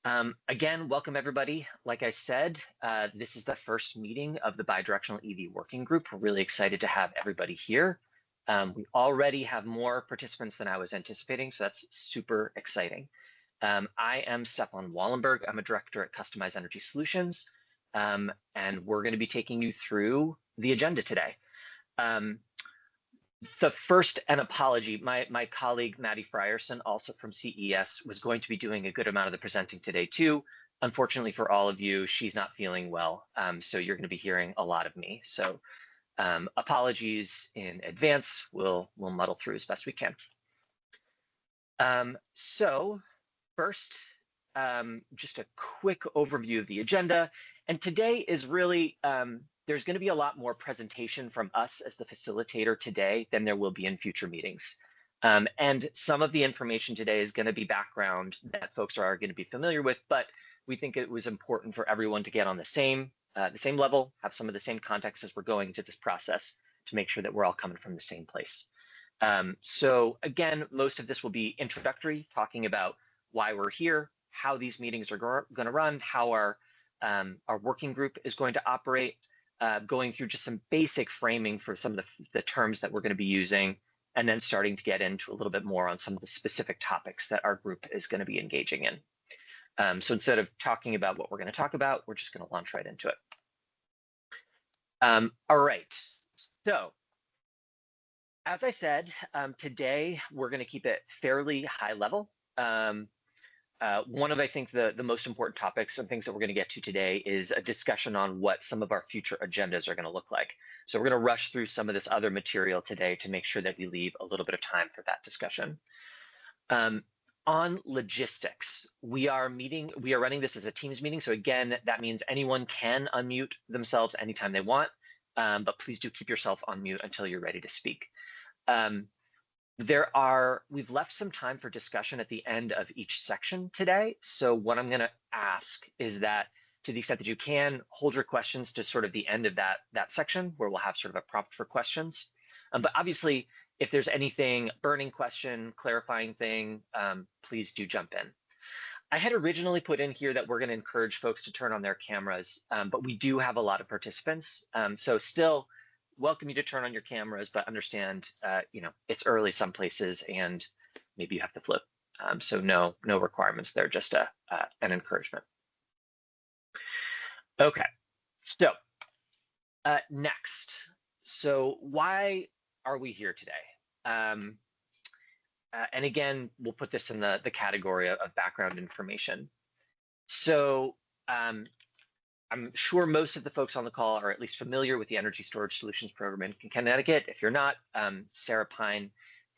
Again, welcome everybody. Like I said, this is the first meeting of the Bidirectional EV Working Group. We're really excited to have everybody here. We already have more participants than I was anticipating, so that's super exciting. I am Stefan Wallenberg. I'm a director at Customized Energy Solutions, and we're going to be taking you through the agenda today. The first, an apology, my colleague Maddie Frierson, also from CES, was going to be doing a good amount of the presenting today too. Unfortunately for all of you, she's not feeling well, so you're going to be hearing a lot of me. So apologies in advance. We'll muddle through as best we can. So first, just a quick overview of the agenda. And today is really, there's going to be a lot more presentation from us as the facilitator today than there will be in future meetings. And some of the information today is going to be background that folks are going to be familiar with, but we think it was important for everyone to get on the same level, have some of the same context as we're going into this process to make sure that we're all coming from the same place. So again, most of this will be introductory, talking about why we're here, how these meetings are going to run, how our working group is going to operate, going through just some basic framing for some of the terms that we're going to be using, and then starting to get into a little bit more on some of the specific topics that our group is going to be engaging in. So instead of talking about what we're going to talk about, we're just going to launch right into it. All right, so as I said, today we're going to keep it fairly high level. One of, I think, the most important topics and things that we're going to get to today is a discussion on what some of our future agendas are going to look like. So we're going to rush through some of this other material today to make sure that we leave a little bit of time for that discussion. On logistics, we are running this as a Teams meeting. So again, that means anyone can unmute themselves anytime they want, but please do keep yourself on mute until you're ready to speak. We've left some time for discussion at the end of each section today. So what I'm going to ask is that to the extent that you can, hold your questions to sort of the end of that section where we'll have sort of a prompt for questions. But obviously, if there's anything, burning question, clarifying thing, please do jump in. I had originally put in here that we're going to encourage folks to turn on their cameras, but we do have a lot of participants. So still, welcome you to turn on your cameras, but understand, it's early some places and maybe you have to flip. So no requirements there, just an encouragement. Okay, so next. So why are we here today? And again, we'll put this in the category of background information. So I'm sure most of the folks on the call are at least familiar with the Energy Storage Solutions Program in Connecticut. If you're not, Sarah Pine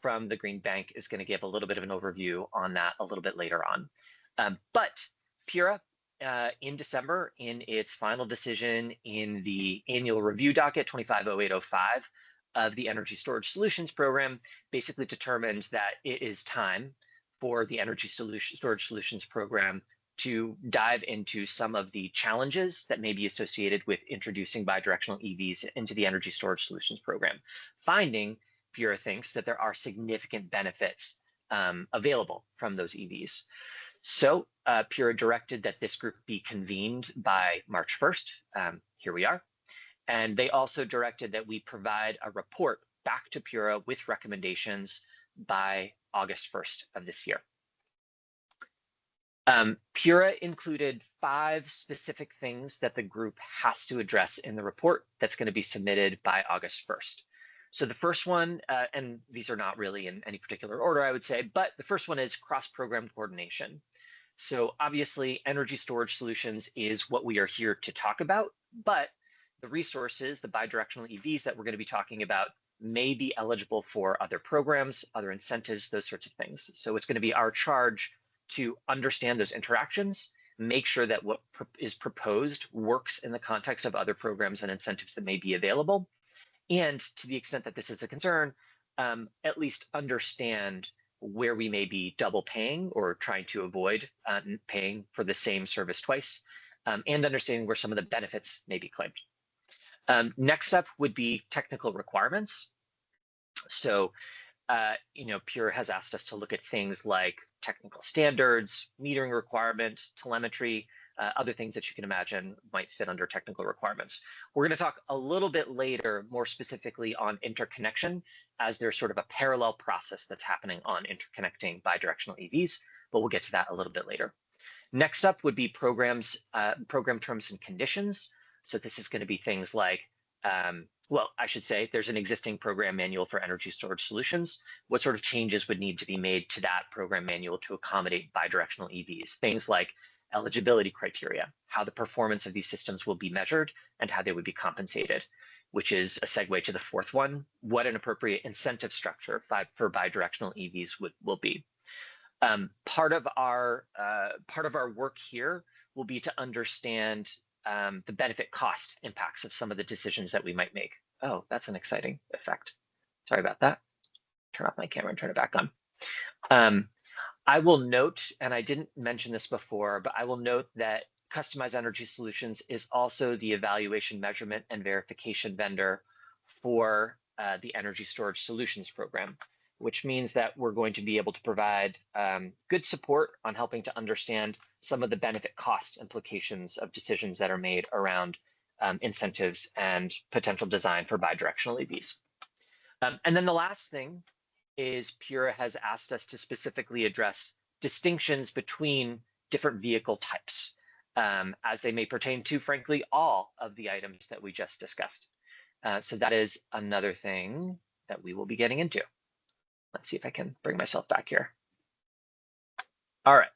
from the Green Bank is going to give a little bit of an overview on that a little bit later on. But PURA, in December, in its final decision in the annual review docket 250805 of the Energy Storage Solutions Program, basically determined that it is time for the Energy Storage Solutions Program to dive into some of the challenges that may be associated with introducing bidirectional EVs into the Energy Storage Solutions Program. Finding, PURA thinks, that there are significant benefits available from those EVs. So PURA directed that this group be convened by March 1st. Here we are. And they also directed that we provide a report back to PURA with recommendations by August 1st of this year. PURA included 5 specific things that the group has to address in the report that's going to be submitted by August 1st. So the first one, and these are not really in any particular order, I would say, but the first one is cross-program coordination. So obviously, energy storage solutions is what we are here to talk about, but the resources, the bidirectional EVs that we're going to be talking about may be eligible for other programs, other incentives, those sorts of things. So it's going to be our charge to understand those interactions, make sure that what is proposed works in the context of other programs and incentives that may be available. And to the extent that this is a concern, at least understand where we may be double paying or trying to avoid paying for the same service twice, and understanding where some of the benefits may be claimed. Next up would be technical requirements. So Pure has asked us to look at things like technical standards, metering requirement, telemetry, other things that you can imagine might fit under technical requirements. We're going to talk a little bit later, more specifically on interconnection, as there's sort of a parallel process that's happening on interconnecting bidirectional EVs, but we'll get to that a little bit later. Next up would be program terms and conditions. So this is going to be things like, well, I should say there's an existing program manual for energy storage solutions. What sort of changes would need to be made to that program manual to accommodate bidirectional EVs? Things like eligibility criteria, how the performance of these systems will be measured, and how they would be compensated, which is a segue to the fourth one, what an appropriate incentive structure for bidirectional EVs will be. Part of our work here will be to understand the benefit cost impacts of some of the decisions that we might make. Oh, that's an exciting effect. Sorry about that. Turn off my camera and turn it back on. I will note, and I didn't mention this before, but I will note that Customized Energy Solutions is also the evaluation, measurement, and verification vendor for the Energy Storage Solutions program, which means that we're going to be able to provide good support on helping to understand some of the benefit cost implications of decisions that are made around incentives and potential design for bidirectional EVs. And then the last thing is Pura has asked us to specifically address distinctions between different vehicle types as they may pertain to, frankly, all of the items that we just discussed. So that is another thing that we will be getting into. Let's see if I can bring myself back here. All right.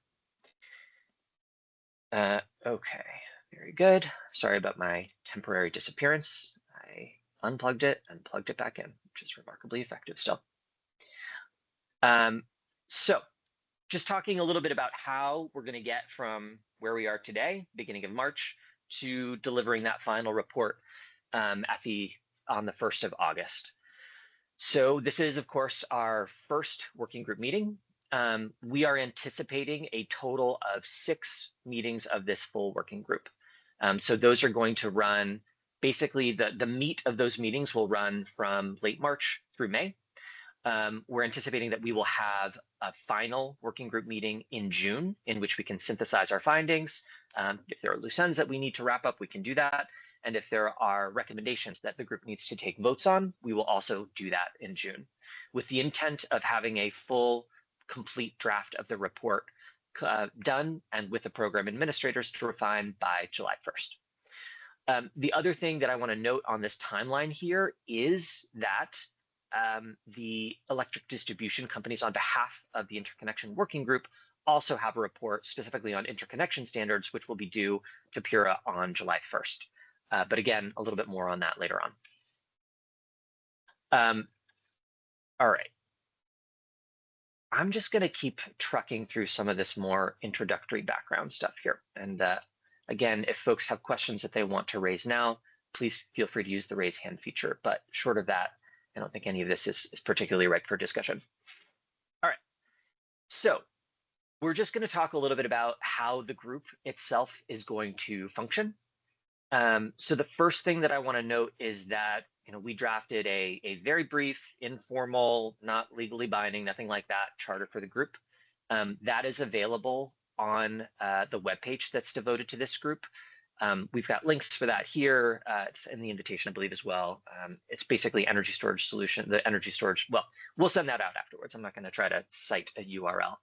Okay, very good. Sorry about my temporary disappearance. I unplugged it and plugged it back in, which is remarkably effective still. So just talking a little bit about how we're going to get from where we are today, beginning of March, to delivering that final report on the 1st of August. So this is, of course, our first working group meeting. We are anticipating a total of 6 meetings of this full working group. So those are going to run, basically the meat of those meetings will run from late March through May. We're anticipating that we will have a final working group meeting in June in which we can synthesize our findings. If there are loose ends that we need to wrap up, we can do that. And if there are recommendations that the group needs to take votes on, we will also do that in June, with the intent of having a full, complete draft of the report done and with the program administrators to refine by July 1st. The other thing that I want to note on this timeline here is that the electric distribution companies, on behalf of the interconnection working group, also have a report specifically on interconnection standards, which will be due to Pura on July 1st. But again, a little bit more on that later on. All right. I'm just going to keep trucking through some of this more introductory background stuff here. And again, if folks have questions that they want to raise now, please feel free to use the raise hand feature. But short of that, I don't think any of this is particularly ripe for discussion. All right. So we're just going to talk a little bit about how the group itself is going to function. So the first thing that I want to note is that we drafted a very brief, informal, not legally binding, nothing like that, charter for the group. That is available on the webpage that's devoted to this group. We've got links for that here. It's in the invitation, I believe, as well. It's basically energy storage solution, the energy storage. Well, we'll send that out afterwards. I'm not going to try to cite a URL.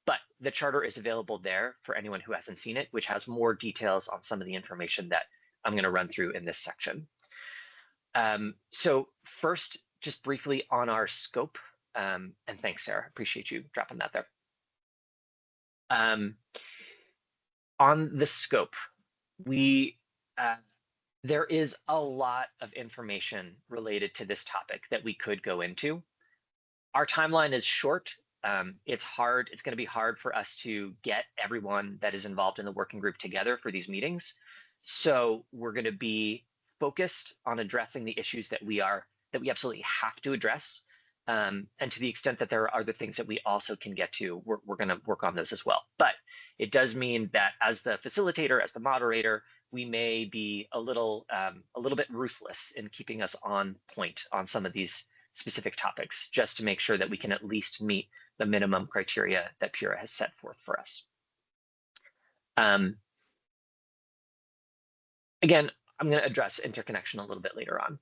But the charter is available there for anyone who hasn't seen it, which has more details on some of the information that I'm going to run through in this section. So first, just briefly on our scope, and thanks, Sarah, appreciate you dropping that there. On the scope, there is a lot of information related to this topic that we could go into. Our timeline is short. It's hard. It's going to be hard for us to get everyone that is involved in the working group together for these meetings. So we're going to be focused on addressing the issues that we absolutely have to address. And to the extent that there are other things that we also can get to, we're going to work on those as well. But it does mean that as the facilitator, as the moderator, we may be a little bit ruthless in keeping us on point on some of these specific topics, just to make sure that we can at least meet the minimum criteria that Pura has set forth for us. Again, I'm going to address interconnection a little bit later on.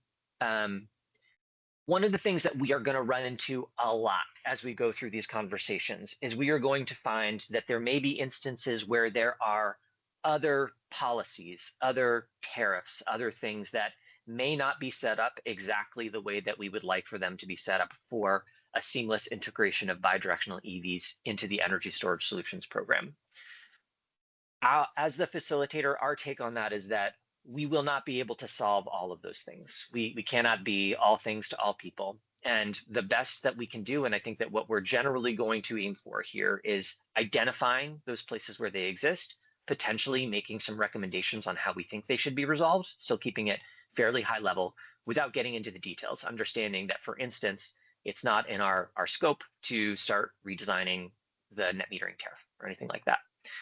One of the things that we are going to run into a lot as we go through these conversations is we are going to find that there may be instances where there are other policies, other tariffs, other things that may not be set up exactly the way that we would like for them to be set up for a seamless integration of bidirectional EVs into the energy storage solutions program. As the facilitator, our take on that is that we will not be able to solve all of those things. We cannot be all things to all people. And the best that we can do, and I think that what we're generally going to aim for here, is identifying those places where they exist, potentially making some recommendations on how we think they should be resolved, still keeping it fairly high level without getting into the details, understanding that, for instance, it's not in our scope to start redesigning the net metering tariff or anything like that.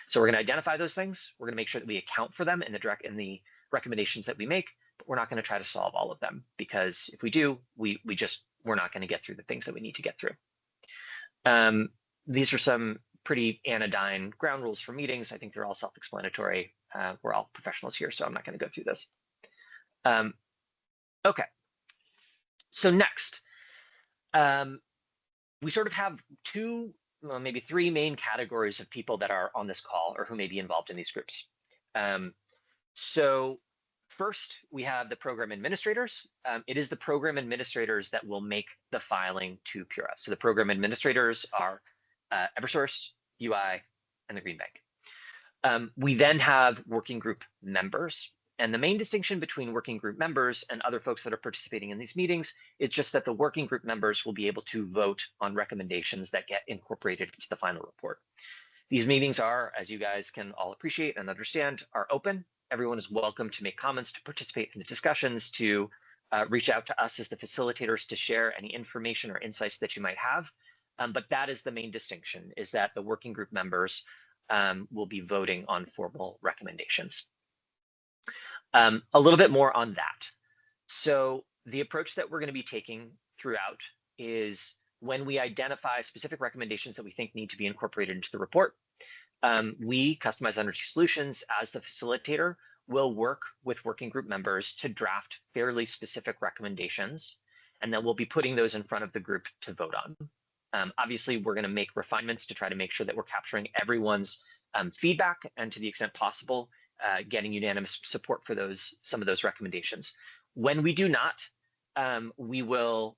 So we're going to identify those things. We're going to make sure that we account for them in the recommendations that we make, but we're not going to try to solve all of them, because if we do, we're not going to get through the things that we need to get through. These are some pretty anodyne ground rules for meetings. I think they're all self-explanatory. We're all professionals here, so I'm not going to go through this. Okay. So next, we sort of have maybe three main categories of people that are on this call or who may be involved in these groups. So first, we have the program administrators. It is the program administrators that will make the filing to Pura. So the program administrators are Eversource, UI, and the Green Bank. We then have working group members. And the main distinction between working group members and other folks that are participating in these meetings is just that the working group members will be able to vote on recommendations that get incorporated into the final report. These meetings are, as you guys can all appreciate and understand, are open. Everyone is welcome to make comments, to participate in the discussions, to reach out to us as the facilitators to share any information or insights that you might have. But that is the main distinction, is that the working group members will be voting on formal recommendations. A little bit more on that. So the approach that we're going to be taking throughout is, when we identify specific recommendations that we think need to be incorporated into the report, we, Customized Energy Solutions, as the facilitator, will work with working group members to draft fairly specific recommendations, and then we'll be putting those in front of the group to vote on. Obviously, we're going to make refinements to try to make sure that we're capturing everyone's feedback, and to the extent possible, getting unanimous support for some of those recommendations. When we do not, we will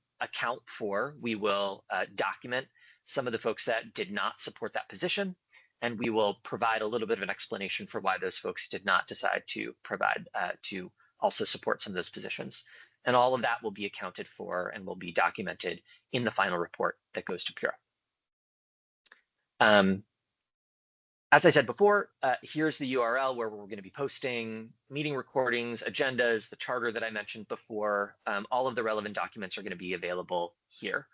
document some of the folks that did not support that position, and we will provide a little bit of an explanation for why those folks did not decide to to also support some of those positions. And all of that will be accounted for and will be documented in the final report that goes to Pura. As I said before, here's the URL where we're going to be posting meeting recordings, agendas, the charter that I mentioned before. All of the relevant documents are going to be available here.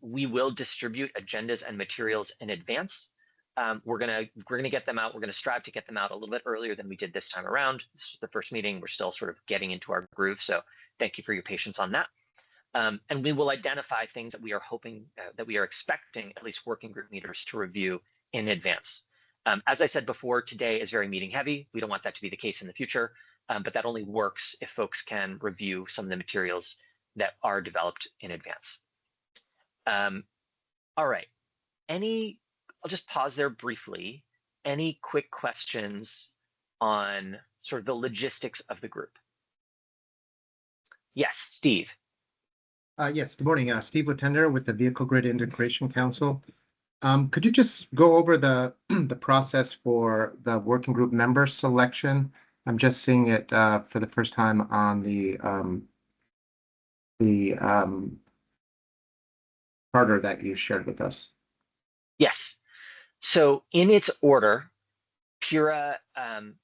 We will distribute agendas and materials in advance. We're going to get them out. We're going to strive to get them out a little bit earlier than we did this time around. This is the first meeting. We're still sort of getting into our groove, so thank you for your patience on that. And we will identify things that we are hoping, that we are expecting at least working group leaders to review in advance. As I said before, today is very meeting heavy. We don't want that to be the case in the future, but that only works if folks can review some of the materials that are developed in advance. All right, I'll just pause there briefly. Any quick questions on sort of the logistics of the group? Yes, Steve. Yes, good morning. Steve Latender with the Vehicle Grid Integration Council. Could you just go over the process for the working group member selection? I'm just seeing it for the first time on the charter that you shared with us. Yes. So in its order, Pura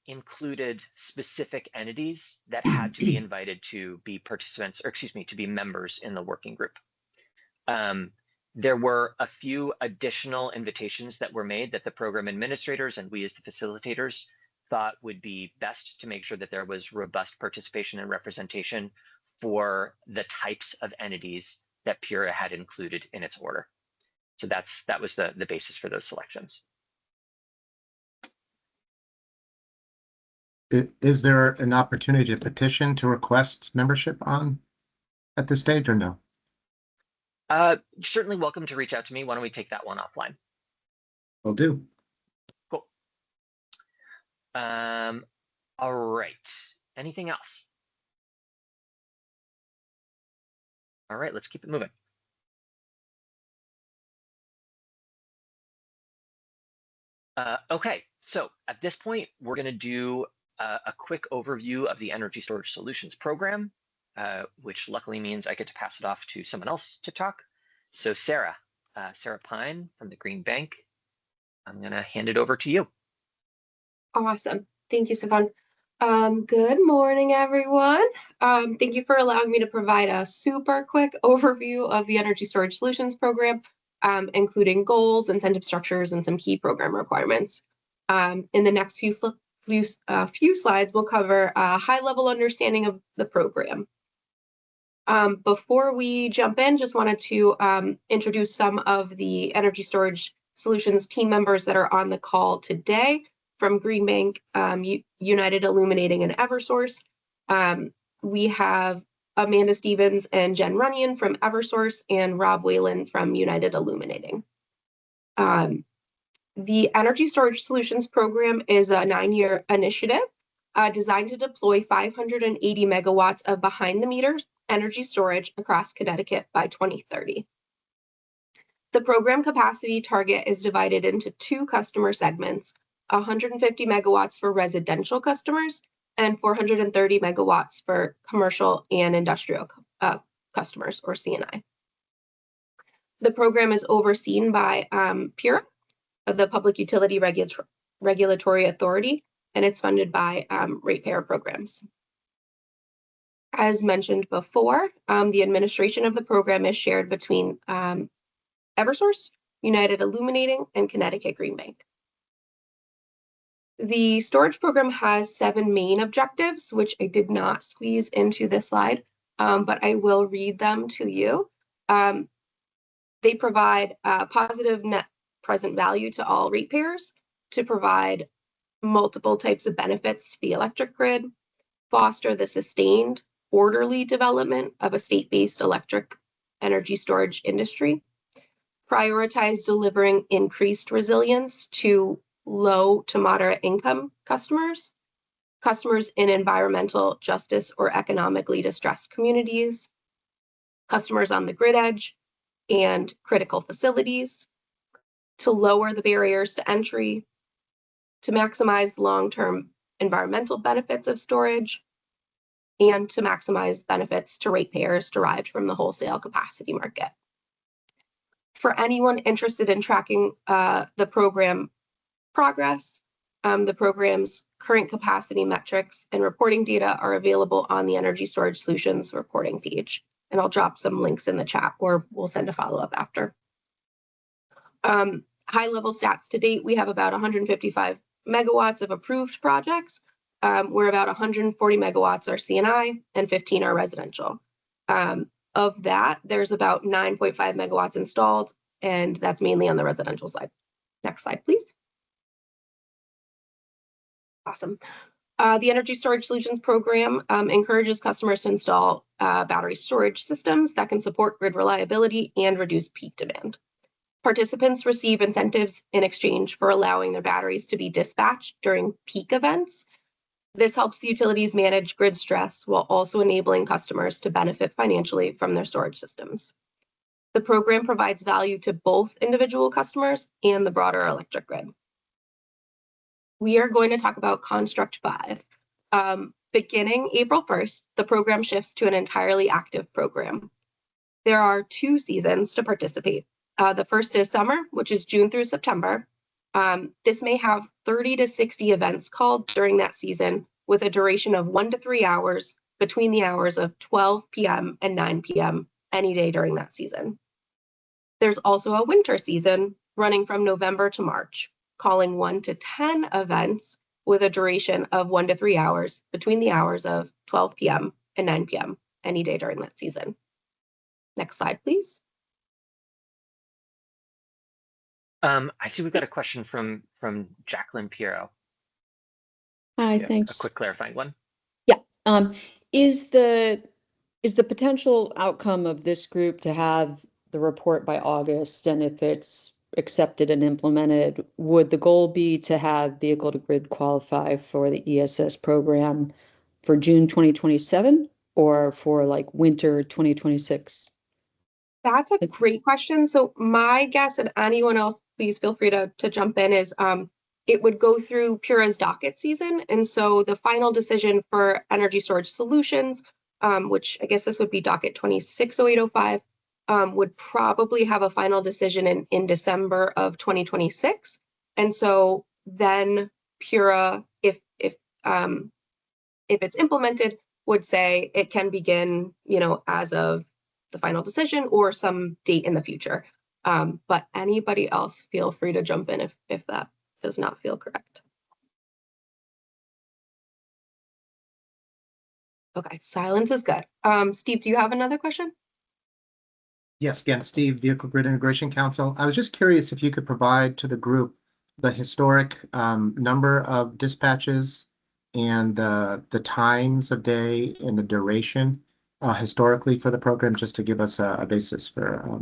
included specific entities that had to be invited to be participants, or excuse me, to be members in the working group. There were a few additional invitations that were made that the program administrators and we as the facilitators thought would be best to make sure that there was robust participation and representation for the types of entities that Pura had included in its order. So that was the basis for those selections. Is there an opportunity to petition to request membership at this stage or no? Certainly welcome to reach out to me. Why don't we take that one offline? Will do. Cool. All right. Anything else? All right, let's keep it moving. Okay, so at this point, we're going to do a quick overview of the Energy Storage Solutions program, which luckily means I get to pass it off to someone else to talk. So Sarah Pine from the Green Bank, I'm going to hand it over to you. Awesome. Thank you, Stefan. Good morning, everyone. Thank you for allowing me to provide a super quick overview of the Energy Storage Solutions program, including goals, incentive structures, and some key program requirements. In the next few slides, we'll cover a high-level understanding of the program. Before we jump in, just wanted to introduce some of the Energy Storage Solutions team members that are on the call today. From Green Bank, United Illuminating, and Eversource. We have Amanda Stevens and Jen Runyon from Eversource and Rob Whalen from United Illuminating. The Energy Storage Solutions program is a 9-year initiative designed to deploy 580 megawatts of behind-the-meter energy storage across Connecticut by 2030. The program capacity target is divided into 2 customer segments, 150 megawatts for residential customers and 430 megawatts for commercial and industrial customers, or C&I. The program is overseen by PURA, the Public Utility Regulatory Authority, and it's funded by ratepayer programs. As mentioned before, the administration of the program is shared between Eversource, United Illuminating, and Connecticut Green Bank. The storage program has 7 main objectives, which I did not squeeze into this slide, but I will read them to you. They provide positive net present value to all ratepayers, to provide multiple types of benefits to the electric grid, foster the sustained, orderly development of a state-based electric energy storage industry, prioritize delivering increased resilience to low to moderate income customers in environmental justice or economically distressed communities, customers on the grid edge and critical facilities, to lower the barriers to entry, to maximize long-term environmental benefits of storage, and to maximize benefits to ratepayers derived from the wholesale capacity market. For anyone interested in tracking the program progress, the program's current capacity metrics and reporting data are available on the Energy Storage Solutions reporting page. And I'll drop some links in the chat, or we'll send a follow-up after. High-level stats to date, we have about 155 megawatts of approved projects, where about 140 megawatts are C&I and 15 are residential. Of that, there's about 9.5 megawatts installed, and that's mainly on the residential side. Next slide, please. Awesome. The Energy Storage Solutions program encourages customers to install battery storage systems that can support grid reliability and reduce peak demand. Participants receive incentives in exchange for allowing their batteries to be dispatched during peak events. This helps the utilities manage grid stress while also enabling customers to benefit financially from their storage systems. The program provides value to both individual customers and the broader electric grid. We are going to talk about Construct 5. Beginning April 1st, the program shifts to an entirely active program. There are 2 seasons to participate. The first is summer, which is June through September. This may have 30 to 60 events called during that season with a duration of 1 to 3 hours between the hours of 12 p.m. and 9 p.m. any day during that season. There's also a winter season running from November to March, calling 1 to 10 events with a duration of 1 to 3 hours between the hours of 12 p.m. and 9 p.m. any day during that season. Next slide, please. I see we've got a question from Jacqueline Piero. Hi, Yeah, thanks. a quick clarifying one. Yeah. Is the potential outcome of this group to have the report by August, and if it's accepted and implemented, would the goal be to have vehicle to grid qualify for the ESS program for June 2027 or for like winter 2026? That's a great question. So my guess, and anyone else, please feel free to jump in, is it would go through Pura's docket season. And so the final decision for energy storage solutions, which I guess this would be docket 260805, would probably have a final decision in December of 2026. And so then Pura, if it's implemented, would say it can begin, as of the final decision or some date in the future. But anybody else, feel free to jump in if that does not feel correct. Okay, silence is good. Steve, do you have another question? Yes, again, Steve, Vehicle Grid Integration Council. I was just curious if you could provide to the group the historic number of dispatches and the times of day and the duration historically for the program, just to give us a basis for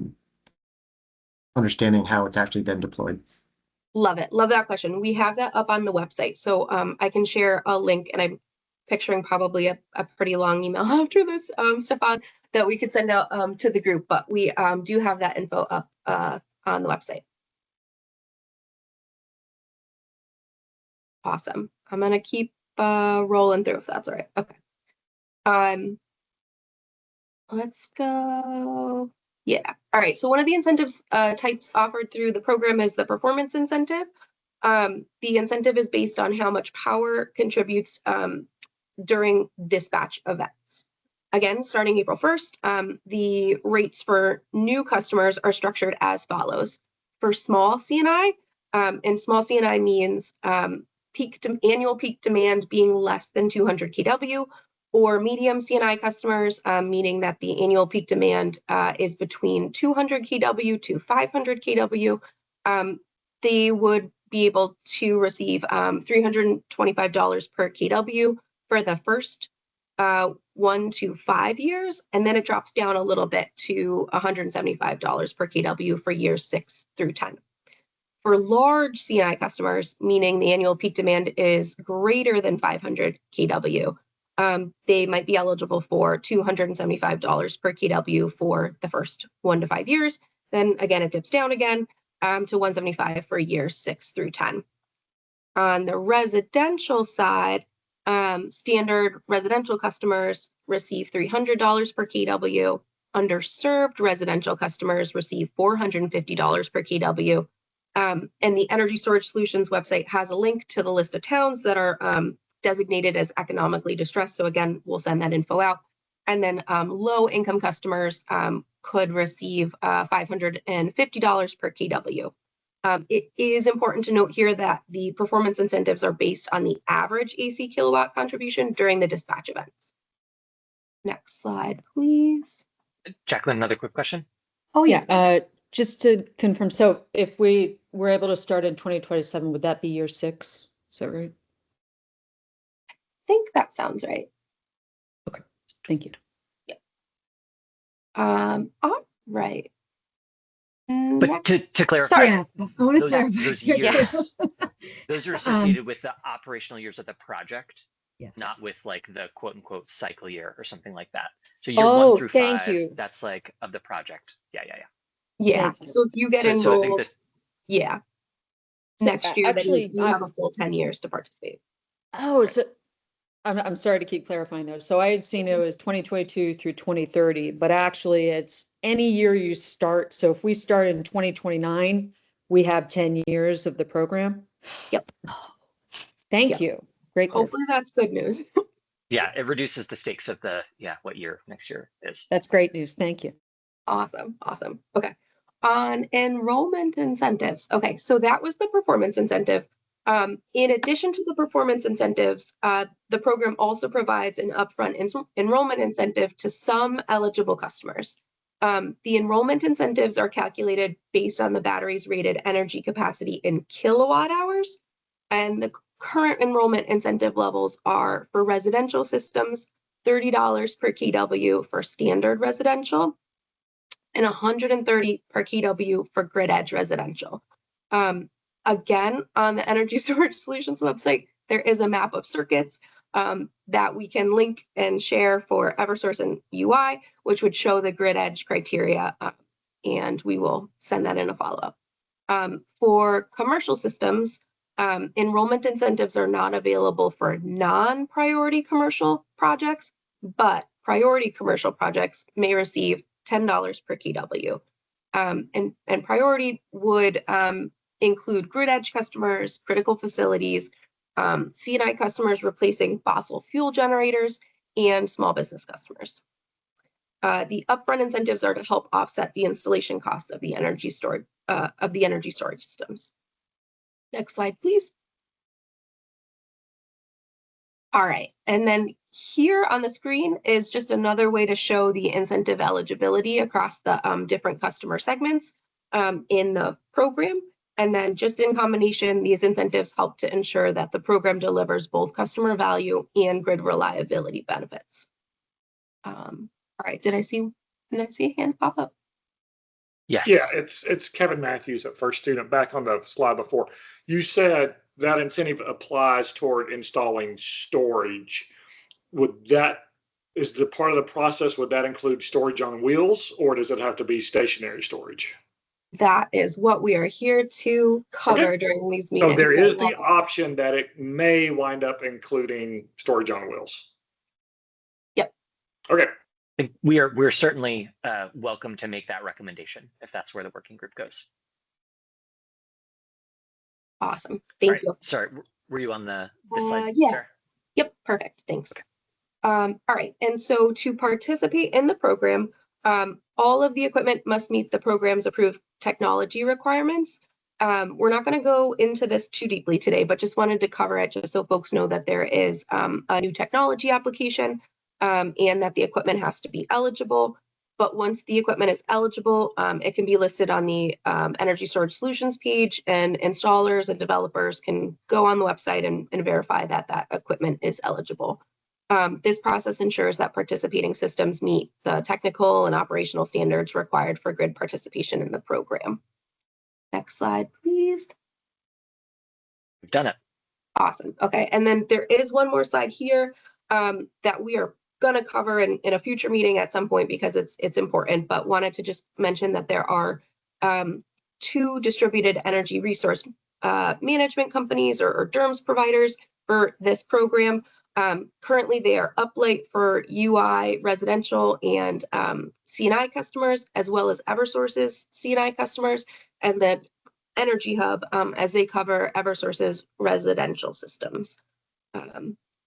understanding how it's actually been deployed. Love it. Love that question. We have that up on the website. So I can share a link, and I'm picturing probably a pretty long email after this, Stefan, that we could send out to the group, but we do have that info up on the website. Awesome. I'm going to keep rolling through if that's all right. Okay. Let's go. Yeah. All right. So one of the incentives types offered through the program is the performance incentive. The incentive is based on how much power contributes during dispatch events. Again, starting April 1st, the rates for new customers are structured as follows. For small CNI, and small CNI means annual peak demand being less than 200 kW, or medium CNI customers, meaning that the annual peak demand is between 200 kW to 500 kW, they would be able to receive $325 per kW for the first 1 to 5 years, and then it drops down a little bit to $175 per kW for years 6 through 10. For large CNI customers, meaning the annual peak demand is greater than 500 kW, they might be eligible for $275 per kW for the first 1 to 5 years. Then again, it dips down again to $175 for years 6 through 10. On the residential side, standard residential customers receive $300 per kW. Underserved residential customers receive $450 per kW. And the Energy Storage Solutions website has a link to the list of towns that are designated as economically distressed. So again, we'll send that info out. And then low income customers could receive $550 per kW. It is important to note here that the performance incentives are based on the average AC kilowatt contribution during the dispatch events. Next slide, please. Jacqueline, another quick question. Oh yeah. Just to confirm, so if we were able to start in 2027, would that be year 6? Is that right? I think that sounds right. Okay, thank you. Yeah. All right. But to clarify, those years, those are associated with the operational years of the project, Yes. not with like the quote unquote cycle year or something like that. So year 1 through 5, that's like of the project. Yeah. So if you get enrolled, so I think this, next year, actually, then you have a full 10 years to participate. Oh, so I'm sorry to keep clarifying those. So I had seen it was 2022 through 2030, but actually it's any year you start. So if we start in 2029, we have 10 years of the program. Yep. Thank you. Great. Hopefully that's good news. yeah, it reduces the stakes of the, what year next year is. That's great news. Thank you. Awesome. Okay. On enrollment incentives. Okay, so that was the performance incentive. In addition to the performance incentives, the program also provides an upfront enrollment incentive to some eligible customers. The enrollment incentives are calculated based on the battery's rated energy capacity in kilowatt hours. And the current enrollment incentive levels are for residential systems, $30 per kW for standard residential, and $130 per kW for grid edge residential. Again, on the Energy Storage Solutions website, there is a map of circuits that we can link and share for Eversource and UI, which would show the grid edge criteria, and we will send that in a follow-up. For commercial systems, enrollment incentives are not available for non-priority commercial projects, but priority commercial projects may receive $10 per kW. And priority would include grid edge customers, critical facilities, C&I customers replacing fossil fuel generators, and small business customers. The upfront incentives are to help offset the installation costs of the energy storage systems. Next slide, please. All right, and then here on the screen is just another way to show the incentive eligibility across the different customer segments in the program. And then just in combination, these incentives help to ensure that the program delivers both customer value and grid reliability benefits. All right, did I see a hand pop up? Yes. Yeah, it's Kevin Matthews at First Student. Back on the slide before, you said that incentive applies toward installing storage. Is the part of the process, would that include storage on wheels, or does it have to be stationary storage? That is what we are here to cover during these meetings. So there is the option that it may wind up including storage on wheels. Yep. Okay. We're certainly welcome to make that recommendation if that's where the working group goes. Awesome. Thank you. Sorry, were you on this slide? Yeah. Sarah? Yep. Perfect. Thanks. Okay. All right. And so to participate in the program, all of the equipment must meet the program's approved technology requirements. We're not going to go into this too deeply today, but just wanted to cover it just so folks know that there is a new technology application and that the equipment has to be eligible. But once the equipment is eligible, it can be listed on the Energy Storage Solutions page, and installers and developers can go on the website and verify that that equipment is eligible. This process ensures that participating systems meet the technical and operational standards required for grid participation in the program. Next slide, please. We've done it. Awesome. Okay, and then there is one more slide here that we are going to cover in a future meeting at some point because it's important, but wanted to just mention that there are 2 distributed energy resource management companies or DERMS providers for this program. Currently, they are Uplight for UI residential and C&I customers, as well as Eversource's C&I customers, and then Energy Hub as they cover Eversource's residential systems.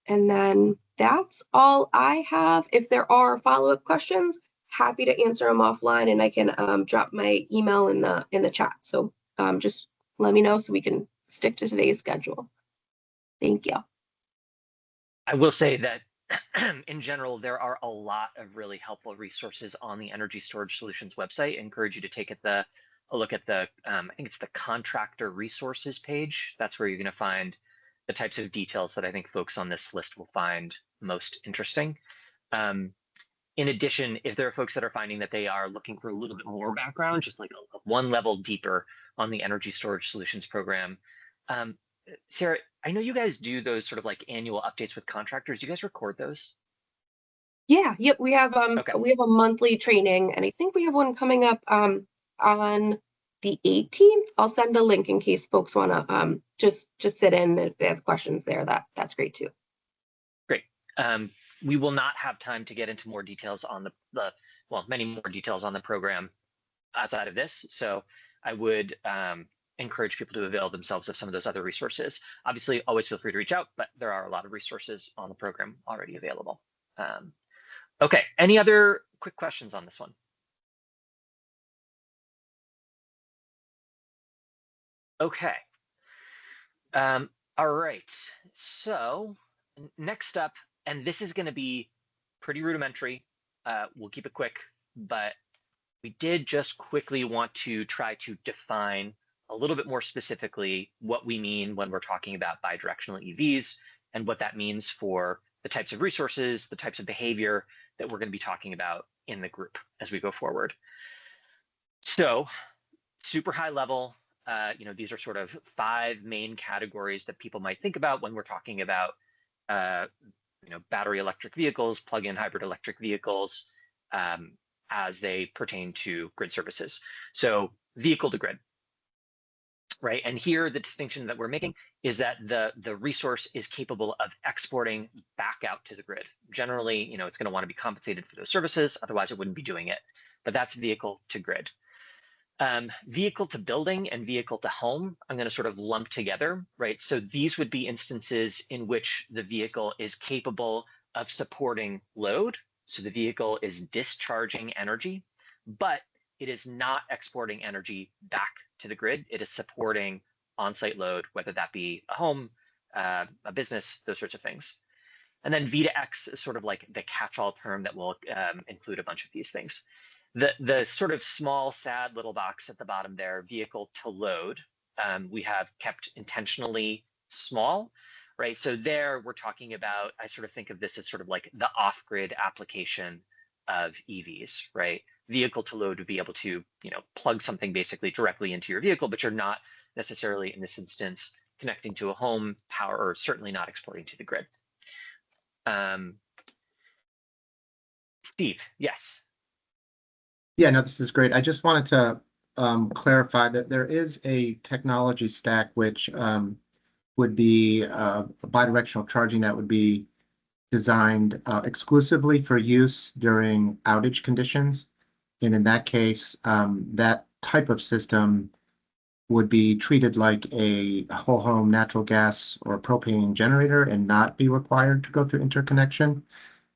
And then that's all I have. If there are follow-up questions, happy to answer them offline, and I can drop my email in the chat. So just let me know so we can stick to today's schedule. Thank you. I will say that in general, there are a lot of really helpful resources on the Energy Storage Solutions website. I encourage you to take a look at the, I think it's the contractor resources page. That's where you're going to find the types of details that I think folks on this list will find most interesting. In addition, if there are folks that are finding that they are looking for a little bit more background, just like one level deeper on the Energy Storage Solutions program, Sarah, I know you guys do those sort of like annual updates with contractors. Do you guys record those? Yeah, yep, we have Okay. we have a monthly training, and I think we have one coming up on the 18th. I'll send a link in case folks want to just sit in if they have questions there. That's great too. Great. We will not have time to get into more details on many more details on the program outside of this. So I would encourage people to avail themselves of some of those other resources. Obviously, always feel free to reach out, but there are a lot of resources on the program already available. Okay, any other quick questions on this one? Okay. All right, so next up, and this is going to be pretty rudimentary. We'll keep it quick, but we did just quickly want to try to define a little bit more specifically what we mean when we're talking about bidirectional EVs and what that means for the types of resources, the types of behavior that we're going to be talking about in the group as we go forward. So super high level, these are sort of 5 main categories that people might think about when we're talking about battery electric vehicles, plug-in hybrid electric vehicles, as they pertain to grid services. So vehicle to grid, right? And here the distinction that we're making is that the resource is capable of exporting back out to the grid. Generally, it's going to want to be compensated for those services, otherwise it wouldn't be doing it. But that's vehicle to grid. Vehicle to building and vehicle to home, I'm going to sort of lump together, right? So these would be instances in which the vehicle is capable of supporting load. So the vehicle is discharging energy, but it is not exporting energy back to the grid. It is supporting on-site load, whether that be a home, a business, those sorts of things. And then V to X is sort of like the catch-all term that will include a bunch of these things. The sort of small, sad little box at the bottom there, vehicle to load, we have kept intentionally small, right? So there we're talking about, I sort of think of this as sort of like the off-grid application of EVs, right? Vehicle to load would be able to, plug something basically directly into your vehicle, but you're not necessarily in this instance connecting to a home power, or certainly not exporting to the grid. Steve, yes. Yeah, no, this is great. I just wanted to clarify that there is a technology stack which would be bidirectional charging that would be designed exclusively for use during outage conditions. And in that case, that type of system would be treated like a whole home natural gas or propane generator and not be required to go through interconnection.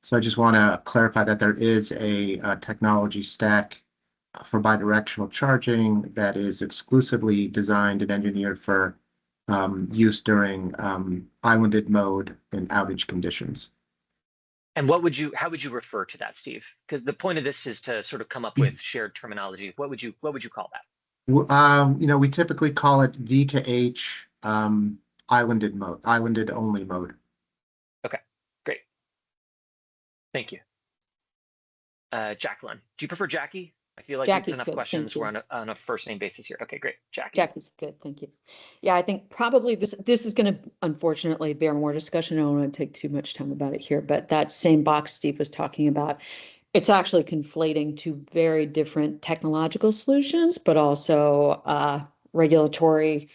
So I just want to clarify that there is a technology stack for bidirectional charging that is exclusively designed and engineered for use during islanded mode and outage conditions. And how would you refer to that, Steve? Because the point of this is to sort of come up with shared terminology. What would you call that? We typically call it V to H islanded mode, islanded only mode. Okay, great. Thank you. Jacqueline, do you prefer Jackie? I feel like Jackie's it's enough good, questions. thank We're you. on a first name basis here. Okay, great. Jackie. Jackie's good, thank you. Yeah, I think probably this is going to unfortunately bear more discussion. I don't want to take too much time about it here, but that same box Steve was talking about, it's actually conflating two very different technological solutions, but also regulatory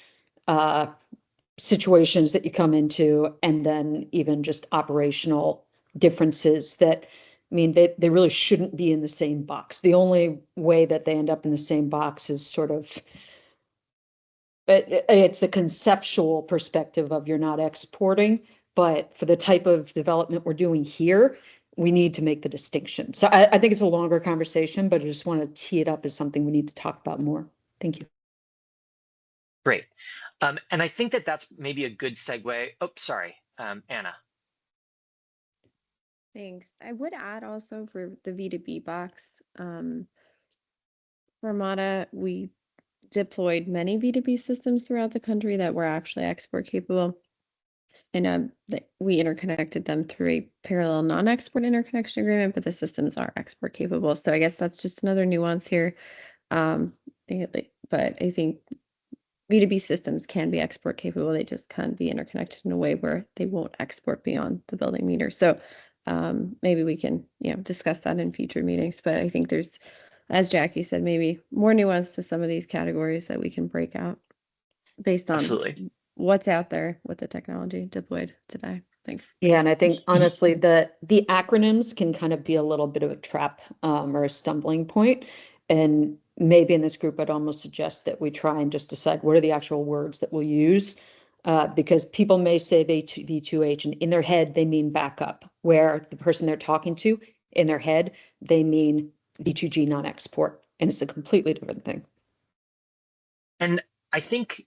situations that you come into, and then even just operational differences that mean they really shouldn't be in the same box. The only way that they end up in the same box is sort of, it's a conceptual perspective of you're not exporting, but for the type of development we're doing here, we need to make the distinction. So I think it's a longer conversation, but I just want to tee it up as something we need to talk about more. Thank you. Great. And I think that's maybe a good segue. Oh, sorry, Anna. Thanks. I would add also for the V2B box, for Armada, we deployed many V2B systems throughout the country that were actually export capable. And we interconnected them through a parallel non-export interconnection agreement, but the systems are export capable. So I guess that's just another nuance here. But I think V2B systems can be export capable. They just can't be interconnected in a way where they won't export beyond the building meter. So maybe we can, discuss that in future meetings. But I think there's, as Jackie said, maybe more nuance to some of these categories that we can break out based on Absolutely. what's out there with the technology deployed today. Thanks. Yeah, and I think honestly the acronyms can kind of be a little bit of a trap or a stumbling point. And maybe in this group, I'd almost suggest that we try and just decide what are the actual words that we'll use, because people may say V2H and in their head they mean backup, where the person they're talking to in their head they mean V2G non-export, and it's a completely different thing. And I think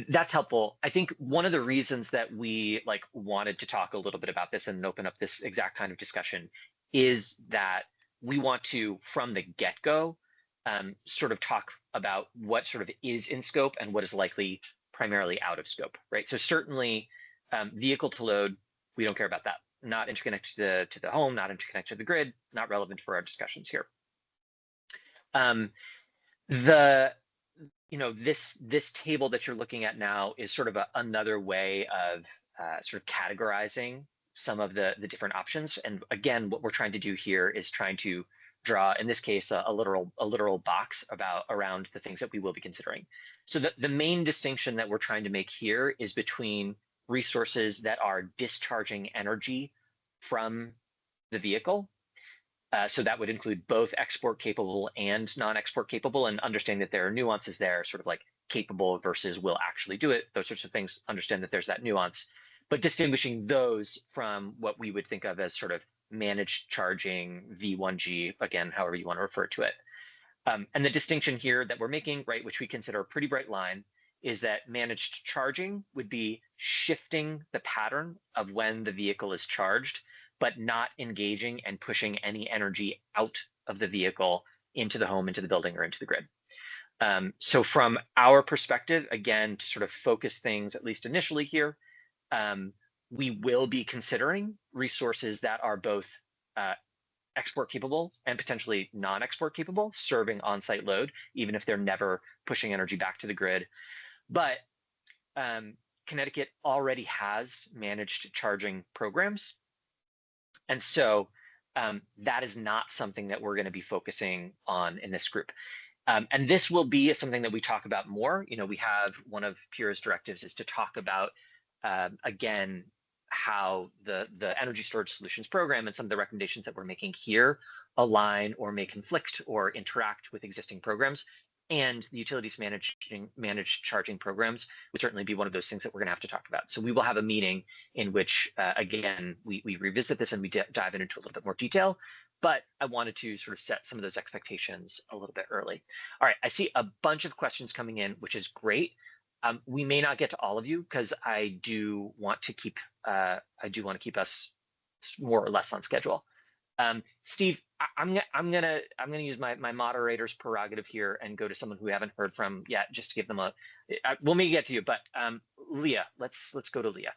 that's helpful. I think one of the reasons that we wanted to talk a little bit about this and open up this exact kind of discussion is that we want to, from the get-go, sort of talk about what sort of is in scope and what is likely primarily out of scope, right? So certainly vehicle to load, we don't care about that. Not interconnected to the home, not interconnected to the grid, not relevant for our discussions here. This table that you're looking at now is sort of another way of sort of categorizing some of the different options. And again, what we're trying to do here is trying to draw, in this case, a literal box around the things that we will be considering. So the main distinction that we're trying to make here is between resources that are discharging energy from the vehicle. So that would include both export capable and non-export capable, and understand that there are nuances there, sort of like capable versus will actually do it, those sorts of things, understand that there's that nuance, but distinguishing those from what we would think of as sort of managed charging, V1G, again, however you want to refer to it. And the distinction here that we're making, right, which we consider a pretty bright line, is that managed charging would be shifting the pattern of when the vehicle is charged, but not engaging and pushing any energy out of the vehicle into the home, into the building, or into the grid. So from our perspective, again, to sort of focus things, at least initially here, we will be considering resources that are both export capable and potentially non-export capable, serving on-site load, even if they're never pushing energy back to the grid. But Connecticut already has managed charging programs. And so that is not something that we're going to be focusing on in this group. And this will be something that we talk about more. We have one of Pura's directives is to talk about, again, how the energy storage solutions program and some of the recommendations that we're making here align or may conflict or interact with existing programs. And the utilities managed charging programs would certainly be one of those things that we're going to have to talk about. So we will have a meeting in which, again, we revisit this and we dive into a little bit more detail. But I wanted to sort of set some of those expectations a little bit early. All right, I see a bunch of questions coming in, which is great. We may not get to all of you because I do want to keep us more or less on schedule. Steve, I'm gonna use my moderator's prerogative here and go to someone who we haven't heard from yet, just to give them we'll maybe get to you, but Leah, let's go to Leah.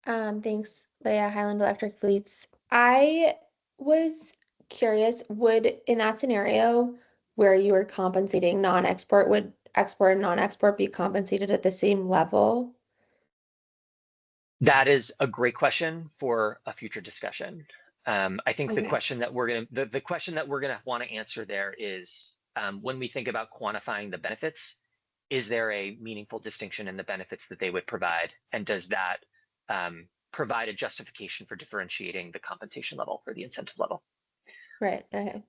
Thanks, Leah, Highland Electric Fleets. I was curious, in that scenario where you were compensating non-export, would export and non-export be compensated at the same level? That is a great question for a future discussion. I think the question that we're gonna want to answer there is, when we think about quantifying the benefits, is there a meaningful distinction in the benefits that they would provide, and does that provide a justification for differentiating the compensation level or the incentive level? Right. Okay.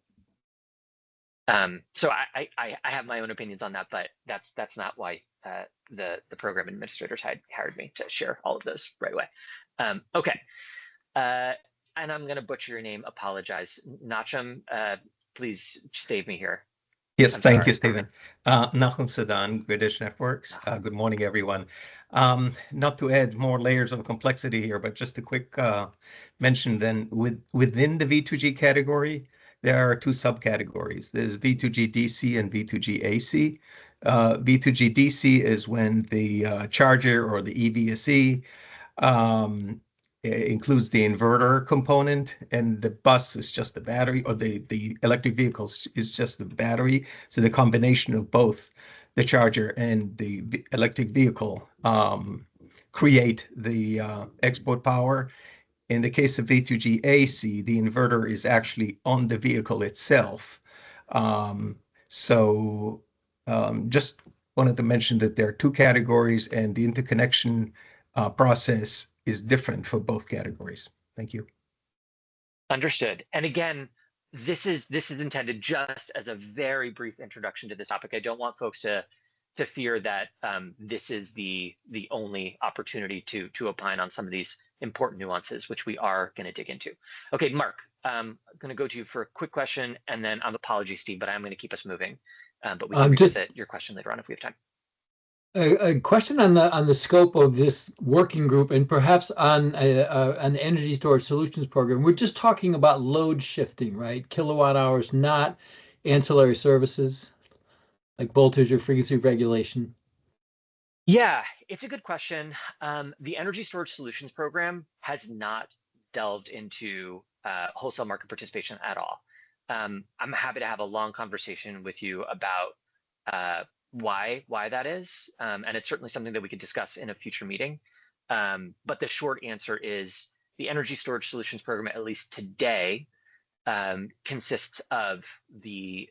So I have my own opinions on that, but that's not why the program administrators hired me to share all of those right away. Okay. And I'm going to butcher your name. Apologize. Nachum, please save me here. Yes, thank you, Stephen. Nahum Sadan, British Networks. Good morning, everyone. Not to add more layers of complexity here, but just a quick mention then, within the V2G category, there are two subcategories. There's V2G DC and V2G AC. V2G DC is when the charger or the EVSE includes the inverter component, and the bus is just the battery, or the electric vehicles is just the battery. So the combination of both the charger and the electric vehicle create the export power. In the case of V2G AC, the inverter is actually on the vehicle itself. Just wanted to mention that there are two categories, and the interconnection process is different for both categories. Thank you. Understood. And again, this is intended just as a very brief introduction to this topic. I don't want folks to fear that this is the only opportunity to opine on some of these important nuances, which we are going to dig into. Okay, Mark, I'm going to go to you for a quick question, and then apologies, Steve, but I'm going to keep us moving. But we can revisit your question later on if we have time. A question on the scope of this working group, and perhaps on an energy storage solutions program. We're just talking about load shifting, right? Kilowatt hours, not ancillary services like voltage or frequency regulation? Yeah, it's a good question. The Energy Storage Solutions Program has not delved into wholesale market participation at all. I'm happy to have a long conversation with you about why that is, and it's certainly something that we could discuss in a future meeting. But the short answer is the Energy Storage Solutions Program, at least today, consists of the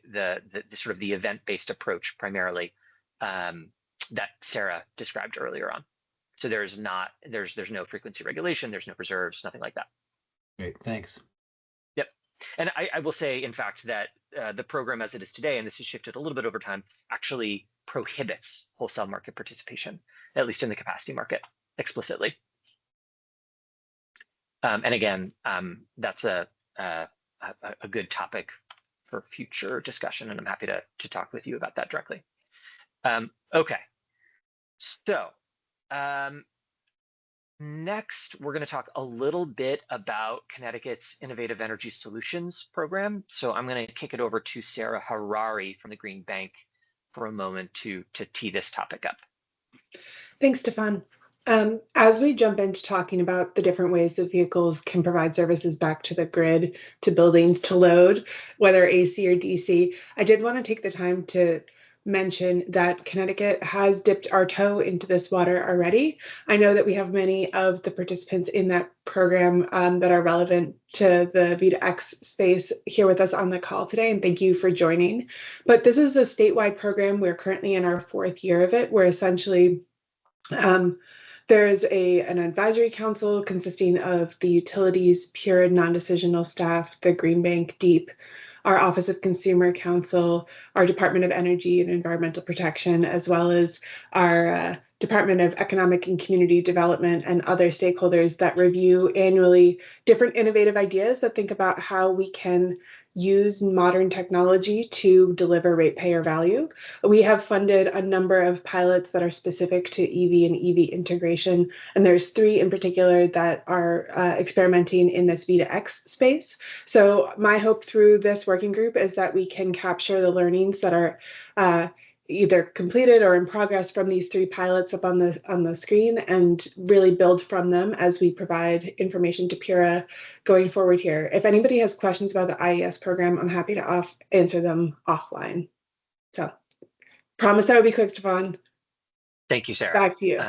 sort of the event-based approach primarily. That Sarah described earlier on. So there's no frequency regulation, there's no reserves, nothing like that. Great, thanks. Yep. And I will say, in fact, that the program as it is today, and this has shifted a little bit over time, actually prohibits wholesale market participation, at least in the capacity market, explicitly. And again, that's a good topic for future discussion, and I'm happy to talk with you about that directly. Okay. So next, we're going to talk a little bit about Connecticut's Innovative Energy Solutions Program. So I'm going to kick it over to Sarah Harari from the Green Bank for a moment to tee this topic up. Thanks, Stefan. As we jump into talking about the different ways that vehicles can provide services back to the grid, to buildings, to load, whether AC or DC, I did want to take the time to mention that Connecticut has dipped our toe into this water already. I know that we have many of the participants in that program that are relevant to the V2X space here with us on the call today, and thank you for joining. But this is a statewide program. We're currently in our 4th year of it, where essentially there is an advisory council consisting of the utilities, pure non-decisional staff, the Green Bank, DEEP, our Office of Consumer Counsel, our Department of Energy and Environmental Protection, as well as our Department of Economic and Community Development and other stakeholders that review annually different innovative ideas that think about how we can use modern technology to deliver ratepayer value. We have funded a number of pilots that are specific to EV and EV integration, and there's 3 in particular that are experimenting in this V2X space. So my hope through this working group is that we can capture the learnings that are either completed or in progress from these 3 pilots up on the screen and really build from them as we provide information to Pura going forward here. If anybody has questions about the IES program, I'm happy to answer them offline. So promise that would be quick, Stefan. Thank you, Sarah. Back to you.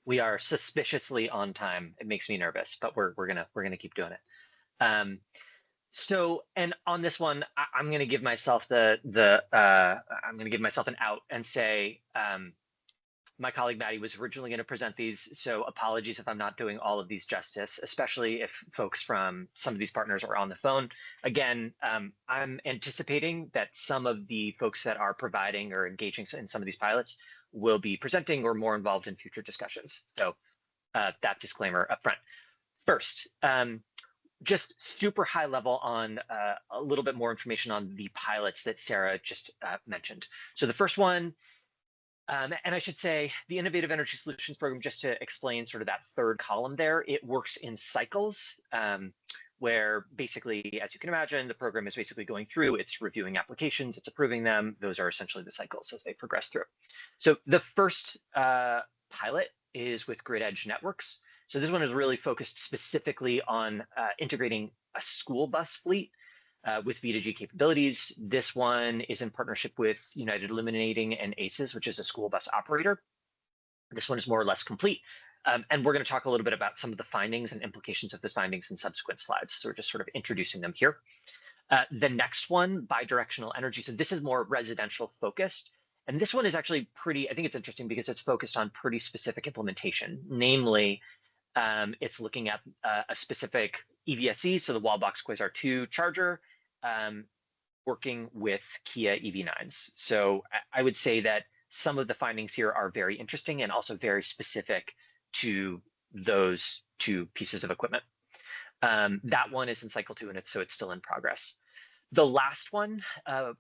We are suspiciously on time. It makes me nervous, but we're gonna keep doing it. So, and on this one, I'm going to give myself I'm going to give myself an out and say, my colleague Maddie was originally going to present these, so apologies if I'm not doing all of these justice, especially if folks from some of these partners are on the phone. Again, I'm anticipating that some of the folks that are providing or engaging in some of these pilots will be presenting or more involved in future discussions. So that disclaimer up front. First, just super high level on a little bit more information on the pilots that Sarah just mentioned. So the first one, and I should say the Innovative Energy Solutions Program, just to explain sort of that 3rd column there, it works in cycles where basically, as you can imagine, the program is basically going through, it's reviewing applications, it's approving them. Those are essentially the cycles as they progress through. So the first pilot is with Grid Edge Networks. So this one is really focused specifically on integrating a school bus fleet with V2G capabilities. This one is in partnership with United Illuminating and ACES, which is a school bus operator. This one is more or less complete. And we're going to talk a little bit about some of the findings and implications of those findings in subsequent slides. So we're just sort of introducing them here. The next one, Bidirectional Energy. So this is more residential focused. And this one is actually pretty, I think it's interesting because it's focused on pretty specific implementation. Namely, it's looking at a specific EVSE, so the Wallbox Quasar 2 charger, working with Kia EV9s. So I would say that some of the findings here are very interesting and also very specific to those 2 pieces of equipment. That one is in cycle 2, and so it's still in progress. The last one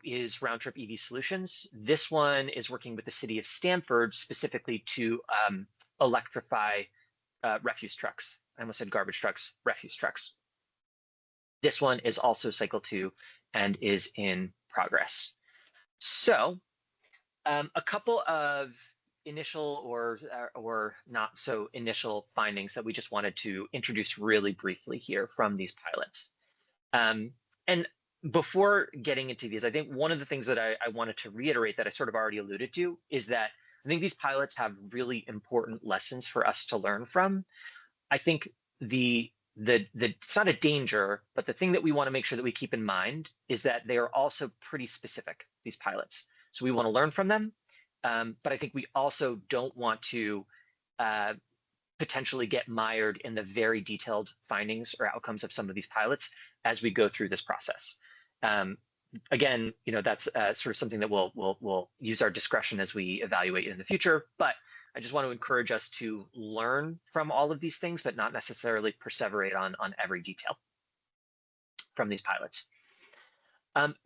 is Round Trip EV Solutions. This one is working with the city of Stamford specifically to electrify refuse trucks. I almost said garbage trucks, refuse trucks. This one is also cycle 2 and is in progress. So a couple of initial or not so initial findings that we just wanted to introduce really briefly here from these pilots. And before getting into these, I think one of the things that I wanted to reiterate that I sort of already alluded to is that I think these pilots have really important lessons for us to learn from. I think it's not a danger, but the thing that we want to make sure that we keep in mind is that they are also pretty specific, these pilots. So we want to learn from them, but I think we also don't want to potentially get mired in the very detailed findings or outcomes of some of these pilots as we go through this process. Again, that's sort of something that we'll use our discretion as we evaluate in the future, but I just want to encourage us to learn from all of these things, but not necessarily perseverate on every detail from these pilots.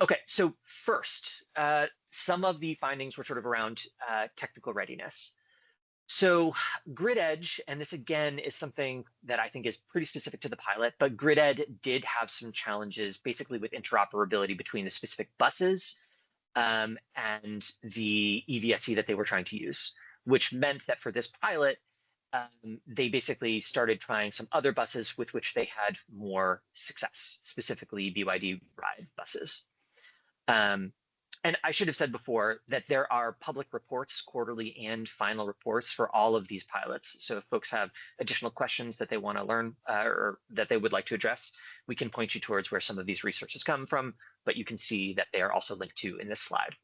Okay, so first, some of the findings were sort of around technical readiness. So Grid Edge, and this again is something that I think is pretty specific to the pilot, but Grid Edge did have some challenges basically with interoperability between the specific buses and the EVSE that they were trying to use, which meant that for this pilot, they basically started trying some other buses with which they had more success, specifically BYD ride buses. And I should have said before that there are public reports, quarterly and final reports for all of these pilots. So if folks have additional questions that they want to learn or that they would like to address, we can point you towards where some of these resources come from, but you can see that they are also linked to in this slide.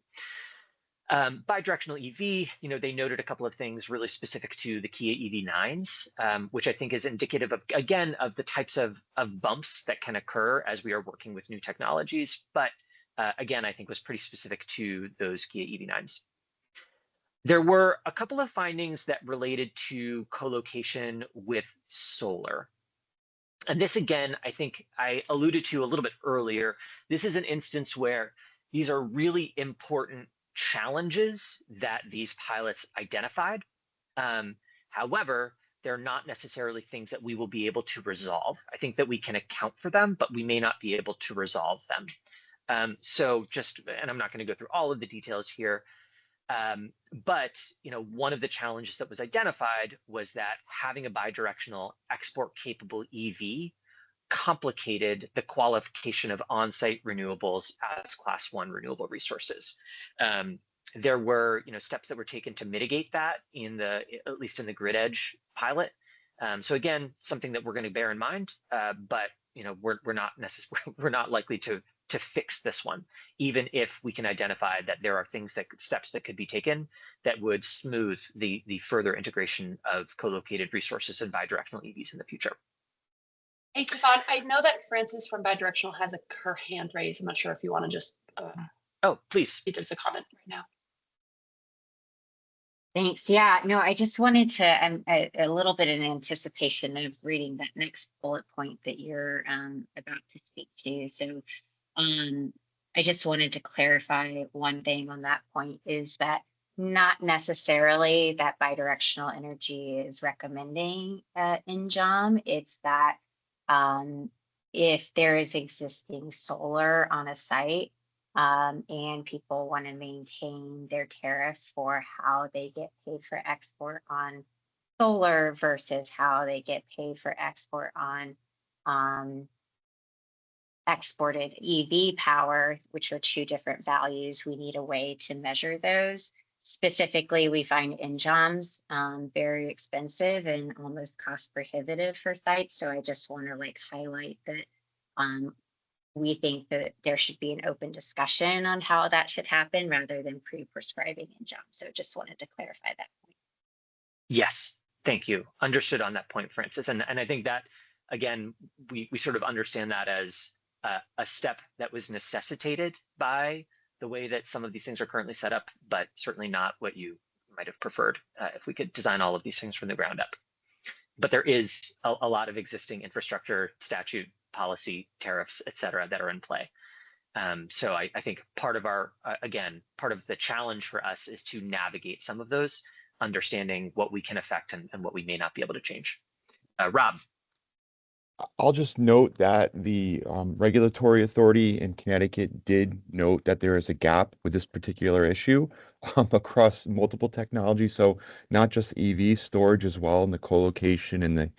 Bidirectional EV, they noted a couple of things really specific to the Kia EV9s, which I think is indicative of, again, of the types of bumps that can occur as we are working with new technologies. But again, I think was pretty specific to those Kia EV9s. There were a couple of findings that related to co-location with solar. And this, again, I think I alluded to a little bit earlier. This is an instance where these are really important challenges that these pilots identified. However, they're not necessarily things that we will be able to resolve. I think that we can account for them, but we may not be able to resolve them. So just, and I'm not going to go through all of the details here, but one of the challenges that was identified was that having a bidirectional export-capable EV complicated the qualification of on-site renewables as Class 1 renewable resources. There were steps that were taken to mitigate that at least in the Grid Edge pilot. So again, something that we're going to bear in mind, but we're not likely to fix this one, even if we can identify that there are steps that could be taken that would smooth the further integration of co-located resources and bidirectional EVs in the future. Hey, Stefan, I know that Frances from Bidirectional has her hand raised. I'm not sure if you want to just oh, please. if there's a comment right now. Thanks. Yeah, no, I just wanted to, a little bit in anticipation of reading that next bullet point that you're about to speak to. So I just wanted to clarify one thing on that point is that not necessarily that bidirectional energy is recommending NJOM. It's that if there is existing solar on a site and people want to maintain their tariff for how they get paid for export on solar versus how they get paid for export on exported EV power, which are two different values, we need a way to measure those. Specifically, we find NJOMs very expensive and almost cost prohibitive for sites. So I just want to highlight that we think that there should be an open discussion on how that should happen rather than pre-prescribing NJOM. So just wanted to clarify that point. Yes, thank you. Understood on that point, Frances. And I think that, again, we sort of understand that as a step that was necessitated by the way that some of these things are currently set up, but certainly not what you might have preferred if we could design all of these things from the ground up. But there is a lot of existing infrastructure, statute, policy, tariffs, et cetera, that are in play. So I think part of part of the challenge for us is to navigate some of those, understanding what we can affect and what we may not be able to change. Rob. I'll just note that the regulatory authority in Connecticut did note that there is a gap with this particular issue across multiple technologies. So not just EV storage as well, and the co-location and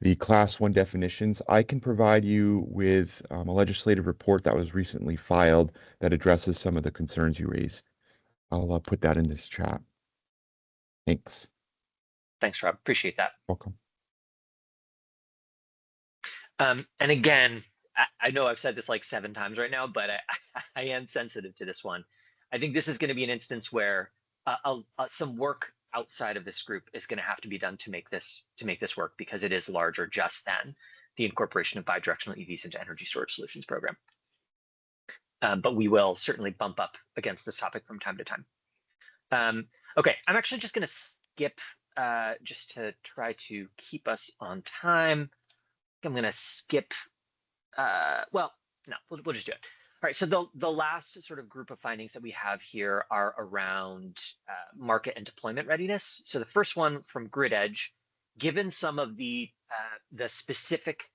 the class 1 definitions. I can provide you with a legislative report that was recently filed that addresses some of the concerns you raised. I'll put that in this chat. Thanks. Thanks, Rob. Appreciate that. Welcome. And again, I know I've said this like 7 times right now, but I am sensitive to this one. I think this is going to be an instance where some work outside of this group is going to have to be done to make this work, because it is larger just than the incorporation of bidirectional EVs into energy storage solutions program. But we will certainly bump up against this topic from time to time. Okay, I'm actually just going to skip just to try to keep us on time. I'm going to skip. Well, no, we'll just do it. All right, so the last sort of group of findings that we have here are around market and deployment readiness. So the first one from Grid Edge, given some of the specific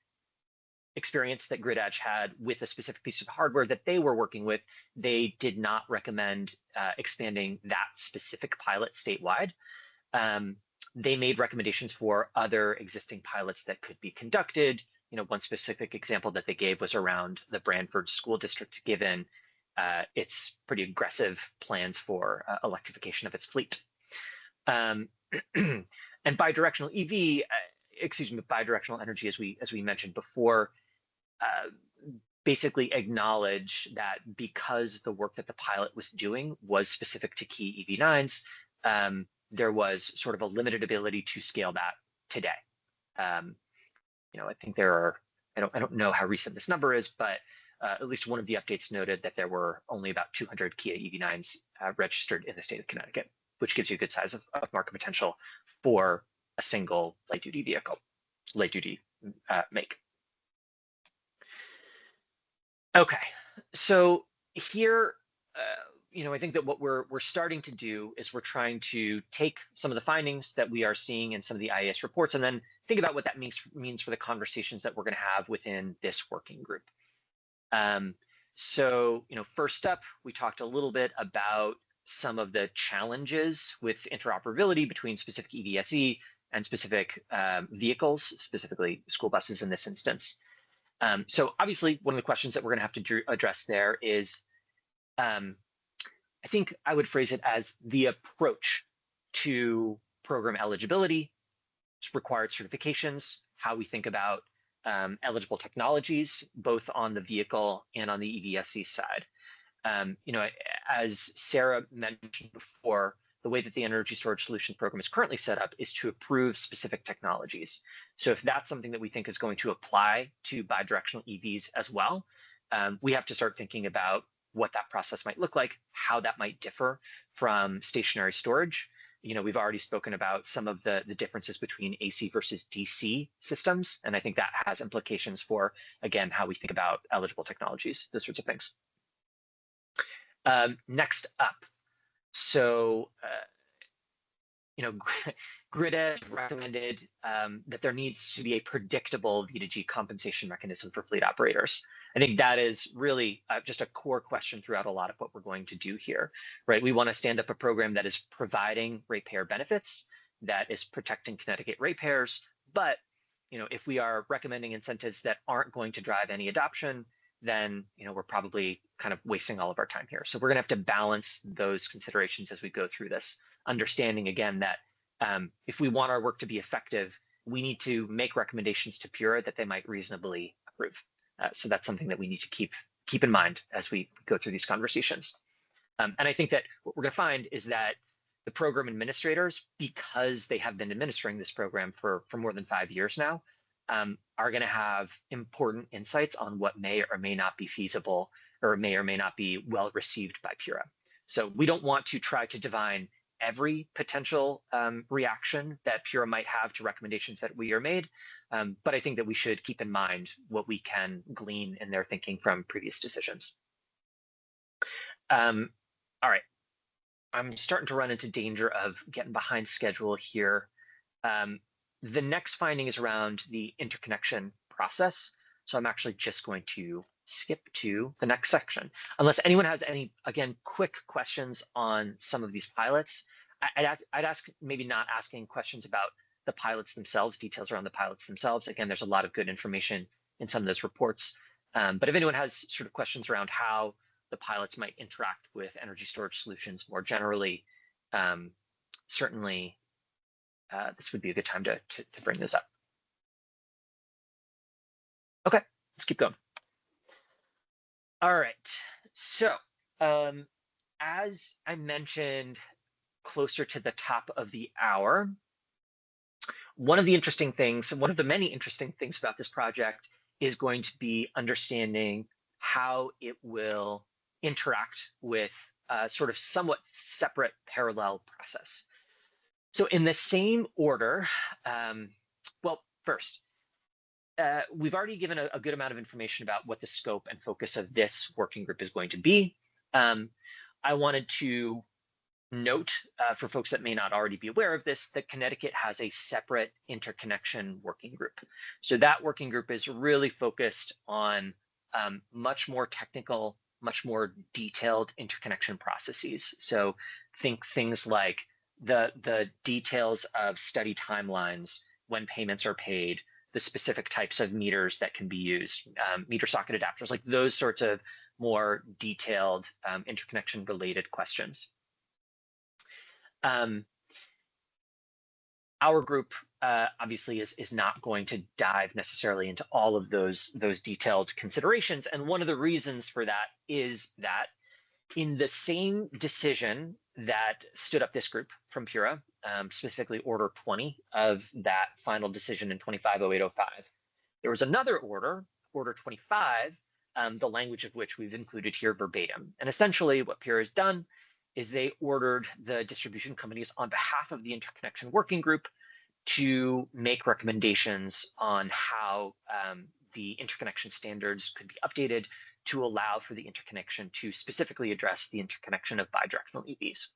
experience that Grid Edge had with a specific piece of hardware that they were working with, they did not recommend expanding that specific pilot statewide. They made recommendations for other existing pilots that could be conducted. You know, one specific example that they gave was around the Branford School District, given its pretty aggressive plans for electrification of its fleet. And bidirectional EV, bidirectional energy, as we mentioned before, basically acknowledge that because the work that the pilot was doing was specific to key EV9s, there was sort of a limited ability to scale that today. You know, I think there are, I don't know how recent this number is, but at least one of the updates noted that there were only about 200 Kia EV9s registered in the state of Connecticut, which gives you a good size of market potential for a single light-duty vehicle, light-duty make. Okay, so here, you know, I think that what we're starting to do is we're trying to take some of the findings that we are seeing in some of the IAS reports, and then think about what that means for the conversations that we're going to have within this working group. So, you know, first up, we talked a little bit about some of the challenges with interoperability between specific EVSE and specific vehicles, specifically school buses in this instance. So obviously, one of the questions that we're going to have to address there is, I think I would phrase it as the approach to program eligibility, required certifications, how we think about eligible technologies, both on the vehicle and on the EVSE side. You know, as Sarah mentioned before, the way that the Energy Storage Solutions Program is currently set up is to approve specific technologies. So if that's something that we think is going to apply to bidirectional EVs as well, we have to start thinking about what that process might look like, how that might differ from stationary storage. You know, we've already spoken about some of the differences between AC versus DC systems, and I think that has implications for, again, how we think about eligible technologies, those sorts of things. Next up, so, you know, Grid Edge recommended that there needs to be a predictable V2G compensation mechanism for fleet operators. I think that is really just a core question throughout a lot of what we're going to do here, right? We want to stand up a program that is providing ratepayer benefits, that is protecting Connecticut ratepayers, but, you know, if we are recommending incentives that aren't going to drive any adoption, then, you know, we're probably kind of wasting all of our time here. So we're going to have to balance those considerations as we go through this, understanding again that if we want our work to be effective, we need to make recommendations to PURA that they might reasonably approve. So that's something that we need to keep in mind as we go through these conversations. And I think that what we're going to find is that the program administrators, because they have been administering this program for more than 5 years now, are going to have important insights on what may or may not be feasible or may not be well received by PURA. So we don't want to try to divine every potential reaction that PURA might have to recommendations that we are made, but I think that we should keep in mind what we can glean in their thinking from previous decisions. All right, I'm starting to run into danger of getting behind schedule here. The next finding is around the interconnection process. So I'm actually just going to skip to the next section. Unless anyone has any, again, quick questions on some of these pilots. I'd ask maybe not asking questions about the pilots themselves, details around the pilots themselves. Again, there's a lot of good information in some of those reports. But if anyone has sort of questions around how the pilots might interact with energy storage solutions more generally, certainly this would be a good time to bring those up. Okay, let's keep going. All right, so as I mentioned closer to the top of the hour, one of the interesting things, one of the many interesting things about this project is going to be understanding how it will interact with a sort of somewhat separate parallel process. So in the same order, well, first, we've already given a good amount of information about what the scope and focus of this working group is going to be. I wanted to note for folks that may not already be aware of this, that Connecticut has a separate interconnection working group. So that working group is really focused on much more technical, much more detailed interconnection processes. So think things like the details of study timelines, when payments are paid, the specific types of meters that can be used, meter socket adapters, like those sorts of more detailed interconnection related questions. Our group obviously is not going to dive necessarily into all of those detailed considerations. And one of the reasons for that is that in the same decision that stood up this group from PURA, specifically Order 20 of that final decision in 250805, there was another order, Order 25, the language of which we've included here verbatim. And essentially what PURA has done is they ordered the distribution companies on behalf of the interconnection working group to make recommendations on how the interconnection standards could be updated to allow for the interconnection to specifically address the interconnection of bidirectional EVs.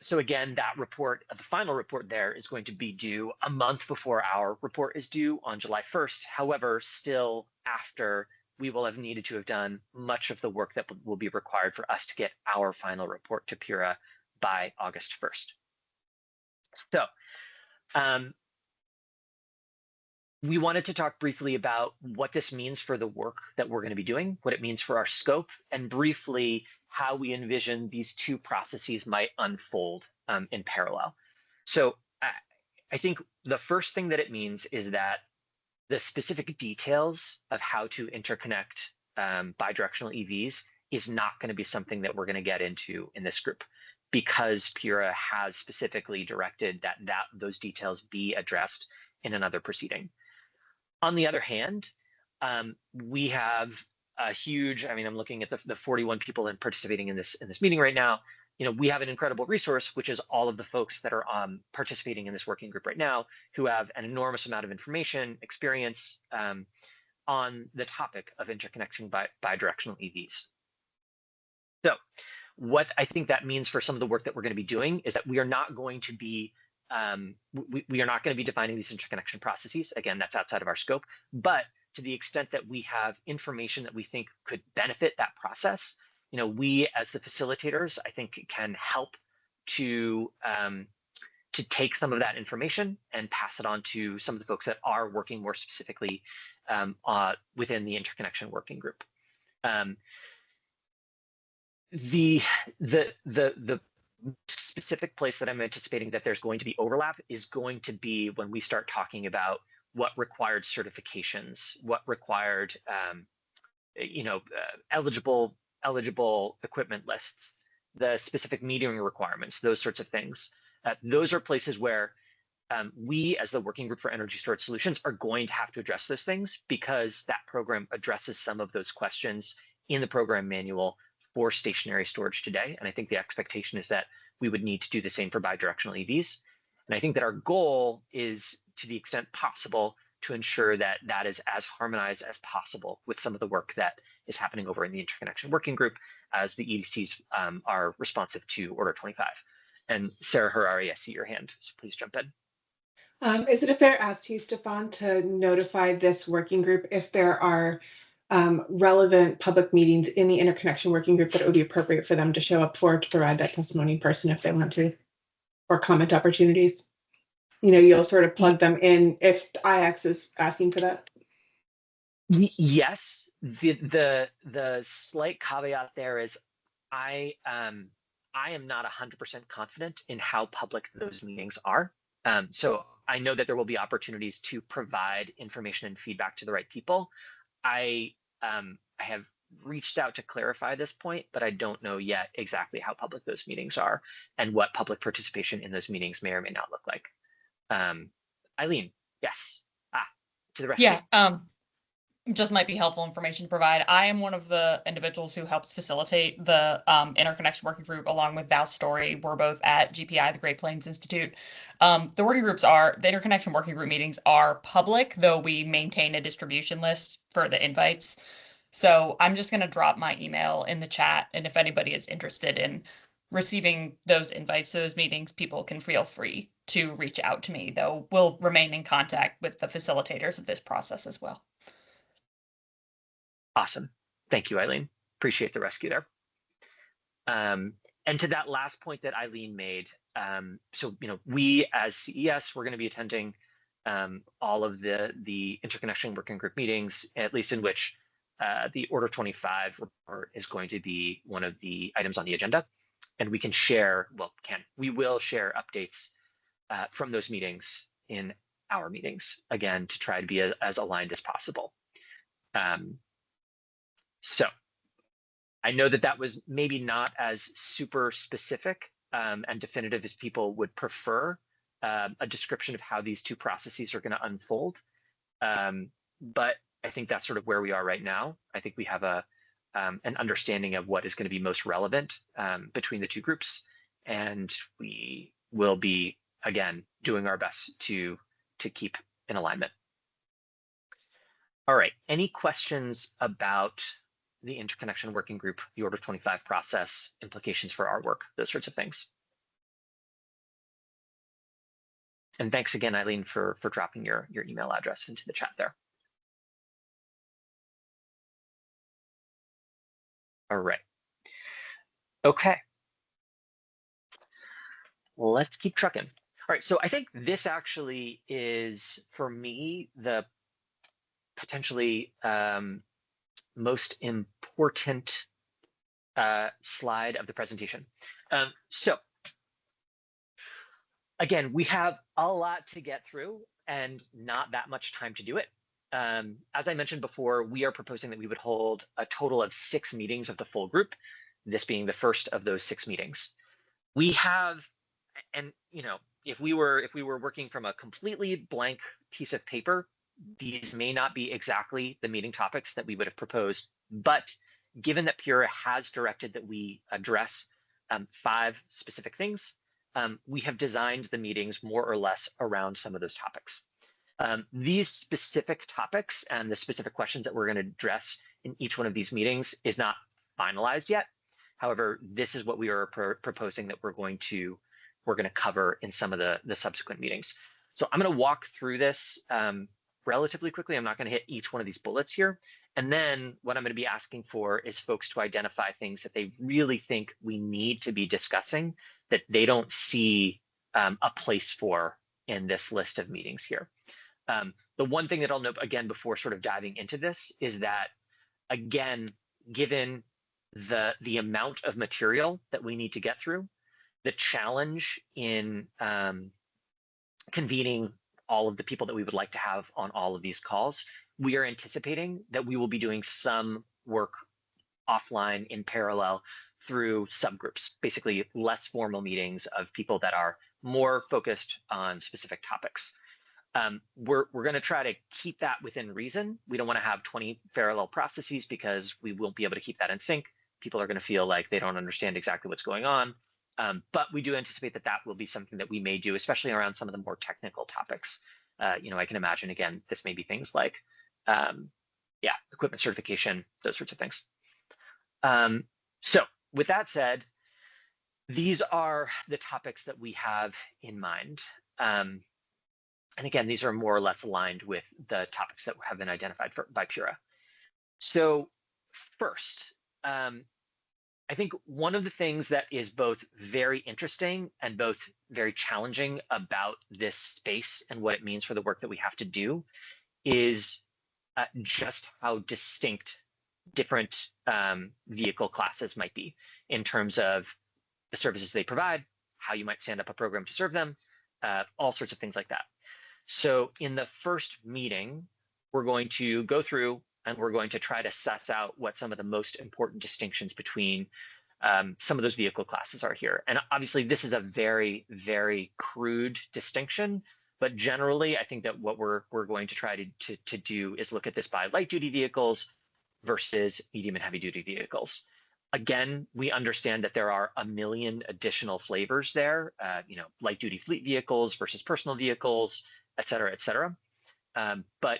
So again, that report, the final report there is going to be due a month before our report is due on July 1st. However, still after we will have needed to have done much of the work that will be required for us to get our final report to PURA by August 1st. So we wanted to talk briefly about what this means for the work that we're going to be doing, what it means for our scope, and briefly how we envision these two processes might unfold in parallel. So I think the first thing that it means is that the specific details of how to interconnect bidirectional EVs is not going to be something that we're going to get into in this group, because PURA has specifically directed that those details be addressed in another proceeding. On the other hand, we have a huge, I mean, I'm looking at the 41 people participating in this meeting right now. You know, we have an incredible resource, which is all of the folks that are participating in this working group right now, who have an enormous amount of information, experience on the topic of interconnection by bidirectional EVs. So what I think that means for some of the work that we're going to be doing is that we are not going to be we are not going to be defining these interconnection processes. Again, that's outside of our scope. But to the extent that we have information that we think could benefit that process, you know, we as the facilitators, I think, can help to take some of that information and pass it on to some of the folks that are working more specifically within the interconnection working group. The specific place that I'm anticipating that there's going to be overlap is going to be when we start talking about what required certifications, what required, eligible equipment lists, the specific metering requirements, those sorts of things. Those are places where we, as the Working Group for Energy Storage Solutions, are going to have to address those things, because that program addresses some of those questions in the program manual for stationary storage today. And I think the expectation is that we would need to do the same for bidirectional EVs. And I think that our goal is, to the extent possible, to ensure that that is as harmonized as possible with some of the work that is happening over in the interconnection working group, as the EDCs are responsive to Order 25. And Sarah Harari, I see your hand, so please jump in. Is it a fair ask to you, Stefan, to notify this working group if there are relevant public meetings in the interconnection working group that it would be appropriate for them to show up for to provide that testimony in person if they want to, or comment opportunities? You know, you'll sort of plug them in if IX is asking for that. Yes, the slight caveat there is I am not 100% confident in how public those meetings are. So I know that there will be opportunities to provide information and feedback to the right people. I have reached out to clarify this point, but I don't know yet exactly how public those meetings are and what public participation in those meetings may or may not look like. Eileen, yes. To the rescue. Yeah, just might be helpful information to provide. I am one of the individuals who helps facilitate the interconnection working group along with Val Story. We're both at GPI, the Great Plains Institute. The interconnection working group meetings are public, though we maintain a distribution list for the invites. So I'm just going to drop my email in the chat, and if anybody is interested in receiving those invites to those meetings, people can feel free to reach out to me, though we'll remain in contact with the facilitators of this process as well. Awesome. Thank you, Eileen. Appreciate the rescue there. And to that last point that Eileen made, so we as CES, we're going to be attending all of the interconnection working group meetings, at least in which the Order 25 report is going to be one of the items on the agenda. And we can share, we will share updates from those meetings in our meetings, again, to try to be as aligned as possible. So I know that was maybe not as super specific and definitive as people would prefer, a description of how these two processes are going to unfold. But I think that's sort of where we are right now. I think we have an understanding of what is going to be most relevant between the two groups. And we will be, again, doing our best to keep in alignment. All right, any questions about the interconnection working group, the Order 25 process, implications for our work, those sorts of things? And thanks again, Eileen, for dropping your email address into the chat there. All right. Okay. Well, let's keep trucking. All right, so I think this actually is, for me, the potentially most important slide of the presentation. So again, we have a lot to get through and not that much time to do it. As I mentioned before, we are proposing that we would hold a total of 6 meetings of the full group, this being the first of those 6 meetings. We have, and if we were working from a completely blank piece of paper, these may not be exactly the meeting topics that we would have proposed, but given that Pura has directed that we address 5 specific things, we have designed the meetings more or less around some of those topics. These specific topics and the specific questions that we're going to address in each one of these meetings is not finalized yet. However, this is what we are proposing that we're going to cover in some of the subsequent meetings. So I'm going to walk through this relatively quickly. I'm not going to hit each one of these bullets here. And then what I'm going to be asking for is folks to identify things that they really think we need to be discussing that they don't see a place for in this list of meetings here. The one thing that I'll note again before sort of diving into this is that, again, given the amount of material that we need to get through, the challenge in convening all of the people that we would like to have on all of these calls, we are anticipating that we will be doing some work offline in parallel through subgroups, basically less formal meetings of people that are more focused on specific topics. We're going to try to keep that within reason. We don't want to have 20 parallel processes because we won't be able to keep that in sync. People are going to feel like they don't understand exactly what's going on. But we do anticipate that will be something that we may do, especially around some of the more technical topics. I can imagine, again, this may be things like, equipment certification, those sorts of things. So with that said, these are the topics that we have in mind. And again, these are more or less aligned with the topics that have been identified by Pura. So first, I think one of the things that is both very interesting and both very challenging about this space and what it means for the work that we have to do is just how distinct different vehicle classes might be in terms of the services they provide, how you might stand up a program to serve them, all sorts of things like that. So in the first meeting, we're going to go through and we're going to try to suss out what some of the most important distinctions between some of those vehicle classes are here. And obviously this is a very, very crude distinction, but generally I think that what we're going to try to do is look at this by light duty vehicles versus medium and heavy duty vehicles. Again, we understand that there are a million additional flavors there, light duty fleet vehicles versus personal vehicles, et cetera, et cetera. But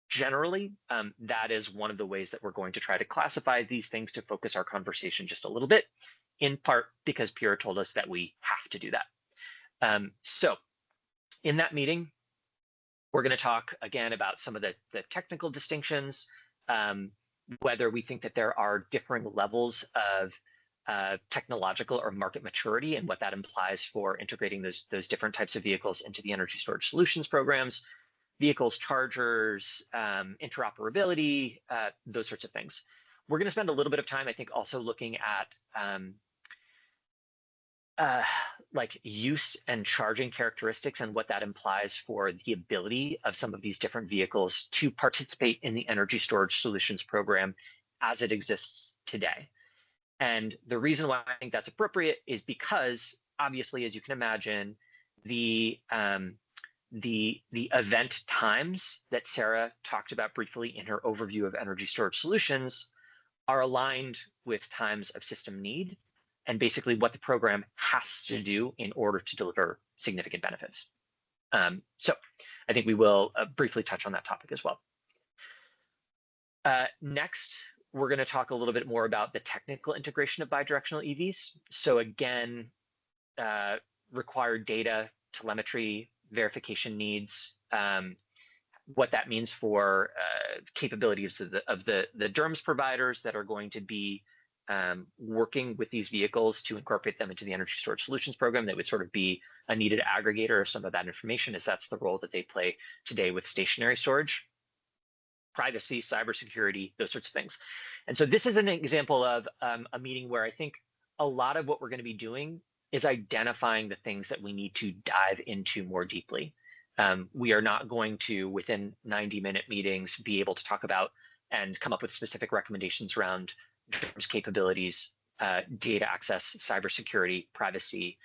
generally, that is one of the ways that we're going to try to classify these things to focus our conversation just a little bit, in part because Pura told us that we have to do that. So in that meeting, we're going to talk again about some of the technical distinctions, whether we think that there are differing levels of technological or market maturity and what that implies for integrating those different types of vehicles into the energy storage solutions programs, vehicles, chargers, interoperability, those sorts of things. We're going to spend a little bit of time, I think, also looking at like use and charging characteristics and what that implies for the ability of some of these different vehicles to participate in the energy storage solutions program as it exists today. And the reason why I think that's appropriate is because obviously, as you can imagine, the event times that Sarah talked about briefly in her overview of energy storage solutions are aligned with times of system need and basically what the program has to do in order to deliver significant benefits. So I think we will briefly touch on that topic as well. Next, we're going to talk a little bit more about the technical integration of bidirectional EVs. So again, required data, telemetry, verification needs, what that means for capabilities of the DERMS providers that are going to be working with these vehicles to incorporate them into the energy storage solutions program. That would sort of be a needed aggregator of some of that information, as that's the role that they play today with stationary storage. Privacy, cybersecurity, those sorts of things. And so this is an example of a meeting where I think a lot of what we're going to be doing is identifying the things that we need to dive into more deeply. We are not going to, within 90-minute meetings, be able to talk about and come up with specific recommendations around DERMS capabilities, data access, cybersecurity, privacy,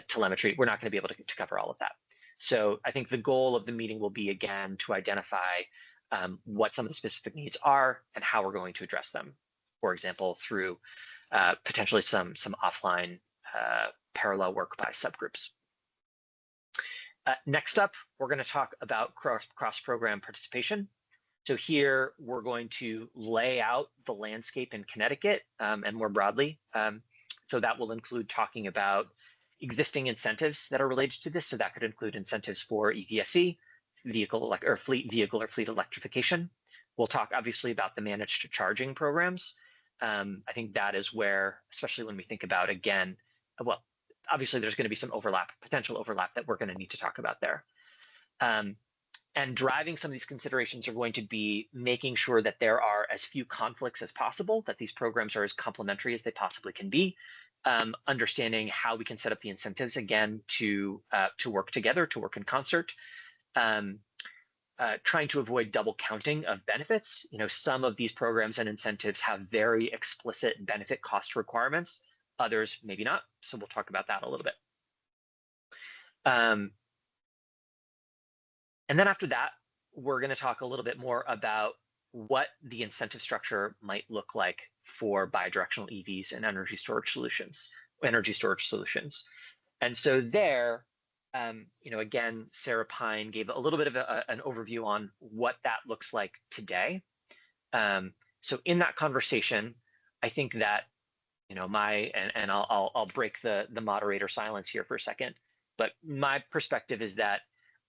telemetry. We're not going to be able to cover all of that. So I think the goal of the meeting will be, again, to identify what some of the specific needs are and how we're going to address them. For example, through potentially some offline parallel work by subgroups. Next up, we're going to talk about cross-program participation. So here we're going to lay out the landscape in Connecticut and more broadly. So that will include talking about existing incentives that are related to this. So that could include incentives for EVSE, fleet electrification. We'll talk obviously about the managed charging programs. I think that is where, especially when we think about, again, well, obviously there's going to be some overlap, potential overlap that we're going to need to talk about there. And driving some of these considerations are going to be making sure that there are as few conflicts as possible, that these programs are as complementary as they possibly can be, understanding how we can set up the incentives, again, to work together, to work in concert, trying to avoid double counting of benefits. Some of these programs and incentives have very explicit benefit cost requirements, others maybe not. So we'll talk about that a little bit. And then after that, we're going to talk a little bit more about what the incentive structure might look like for bidirectional EVs and energy storage solutions. And so there, again, Sarah Pine gave a little bit of an overview on what that looks like today. So in that conversation, I think that, I'll break the moderator silence here for a second, but my perspective is that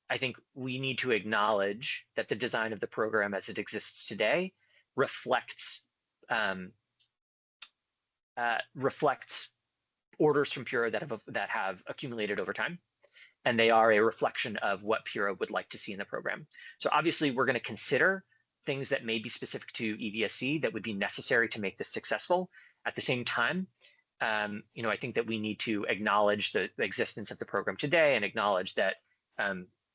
I think we need to acknowledge that the design of the program as it exists today reflects orders from Pura that have accumulated over time, and they are a reflection of what Pura would like to see in the program. So obviously, we're going to consider things that may be specific to EVSE that would be necessary to make this successful. At the same time, I think that we need to acknowledge the existence of the program today and acknowledge that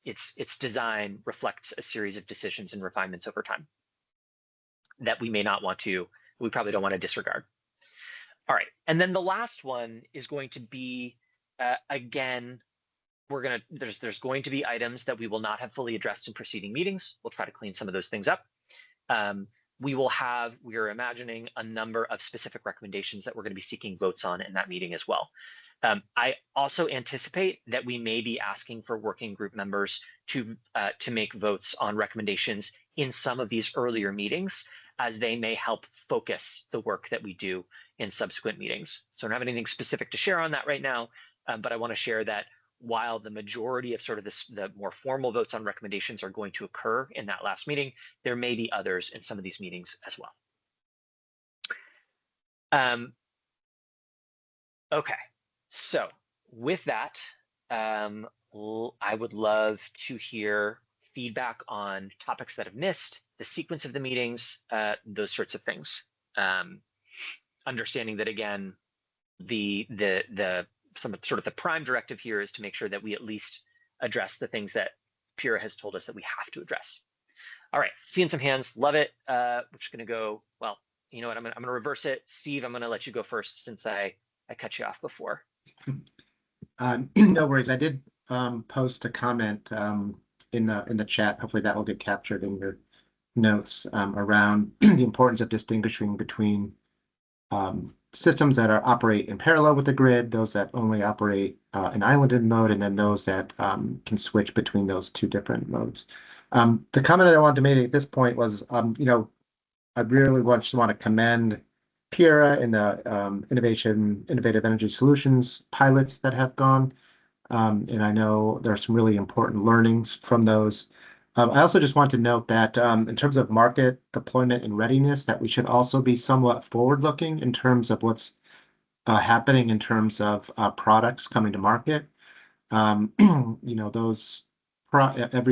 its design reflects a series of decisions and refinements over time that we probably don't want to disregard. All right, and then the last one is going to be, again, there's going to be items that we will not have fully addressed in preceding meetings. We'll try to clean some of those things up. We are imagining a number of specific recommendations that we're going to be seeking votes on in that meeting as well. I also anticipate that we may be asking for working group members to make votes on recommendations in some of these earlier meetings, as they may help focus the work that we do in subsequent meetings. So I don't have anything specific to share on that right now, but I want to share that while the majority of sort of the more formal votes on recommendations are going to occur in that last meeting, there may be others in some of these meetings as well. Okay, so with that, I would love to hear feedback on topics that have missed, the sequence of the meetings, those sorts of things. Understanding that, again, some sort of the prime directive here is to make sure that we at least address the things that Pura has told us that we have to address. All right, seeing some hands, love it. We're just gonna go, well, you know what, I'm gonna reverse it. Steve, I'm gonna let you go first since I cut you off before. No worries. I did post a comment in the chat. Hopefully that will get captured in your notes around the importance of distinguishing between systems that operate in parallel with the grid, those that only operate in islanded mode, and then those that can switch between those two different modes. The comment that I wanted to make at this point was, I really just want to commend Pura and the innovative energy solutions pilots that have gone. And I know there are some really important learnings from those. I also just want to note that in terms of market deployment and readiness, that we should also be somewhat forward-looking in terms of what's happening in terms of products coming to market. Every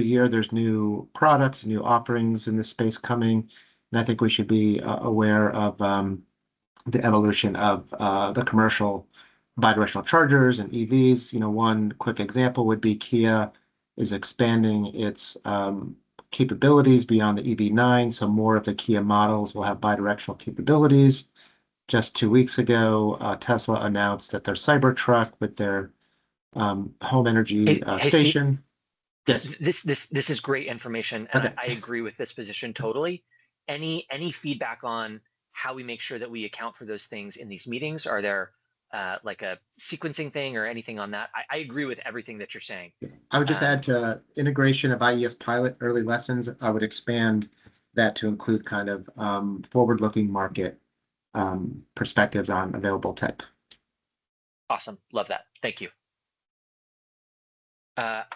year there's new products, new offerings in this space coming, and I think we should be aware of the evolution of the commercial bidirectional chargers and EVs. One quick example would be Kia is expanding its capabilities beyond the EV9, so more of the Kia models will have bidirectional capabilities. Just 2 weeks ago, Tesla announced that their Cybertruck with their home energy station. Yes, this is great information, and okay. I agree with this position totally. Any feedback on how we make sure that we account for those things in these meetings? Are there like a sequencing thing or anything on that? I agree with everything that you're saying. I would just add to integration of IES pilot early lessons. I would expand that to include kind of forward-looking market perspectives on available tech. Awesome. Love that. Thank you.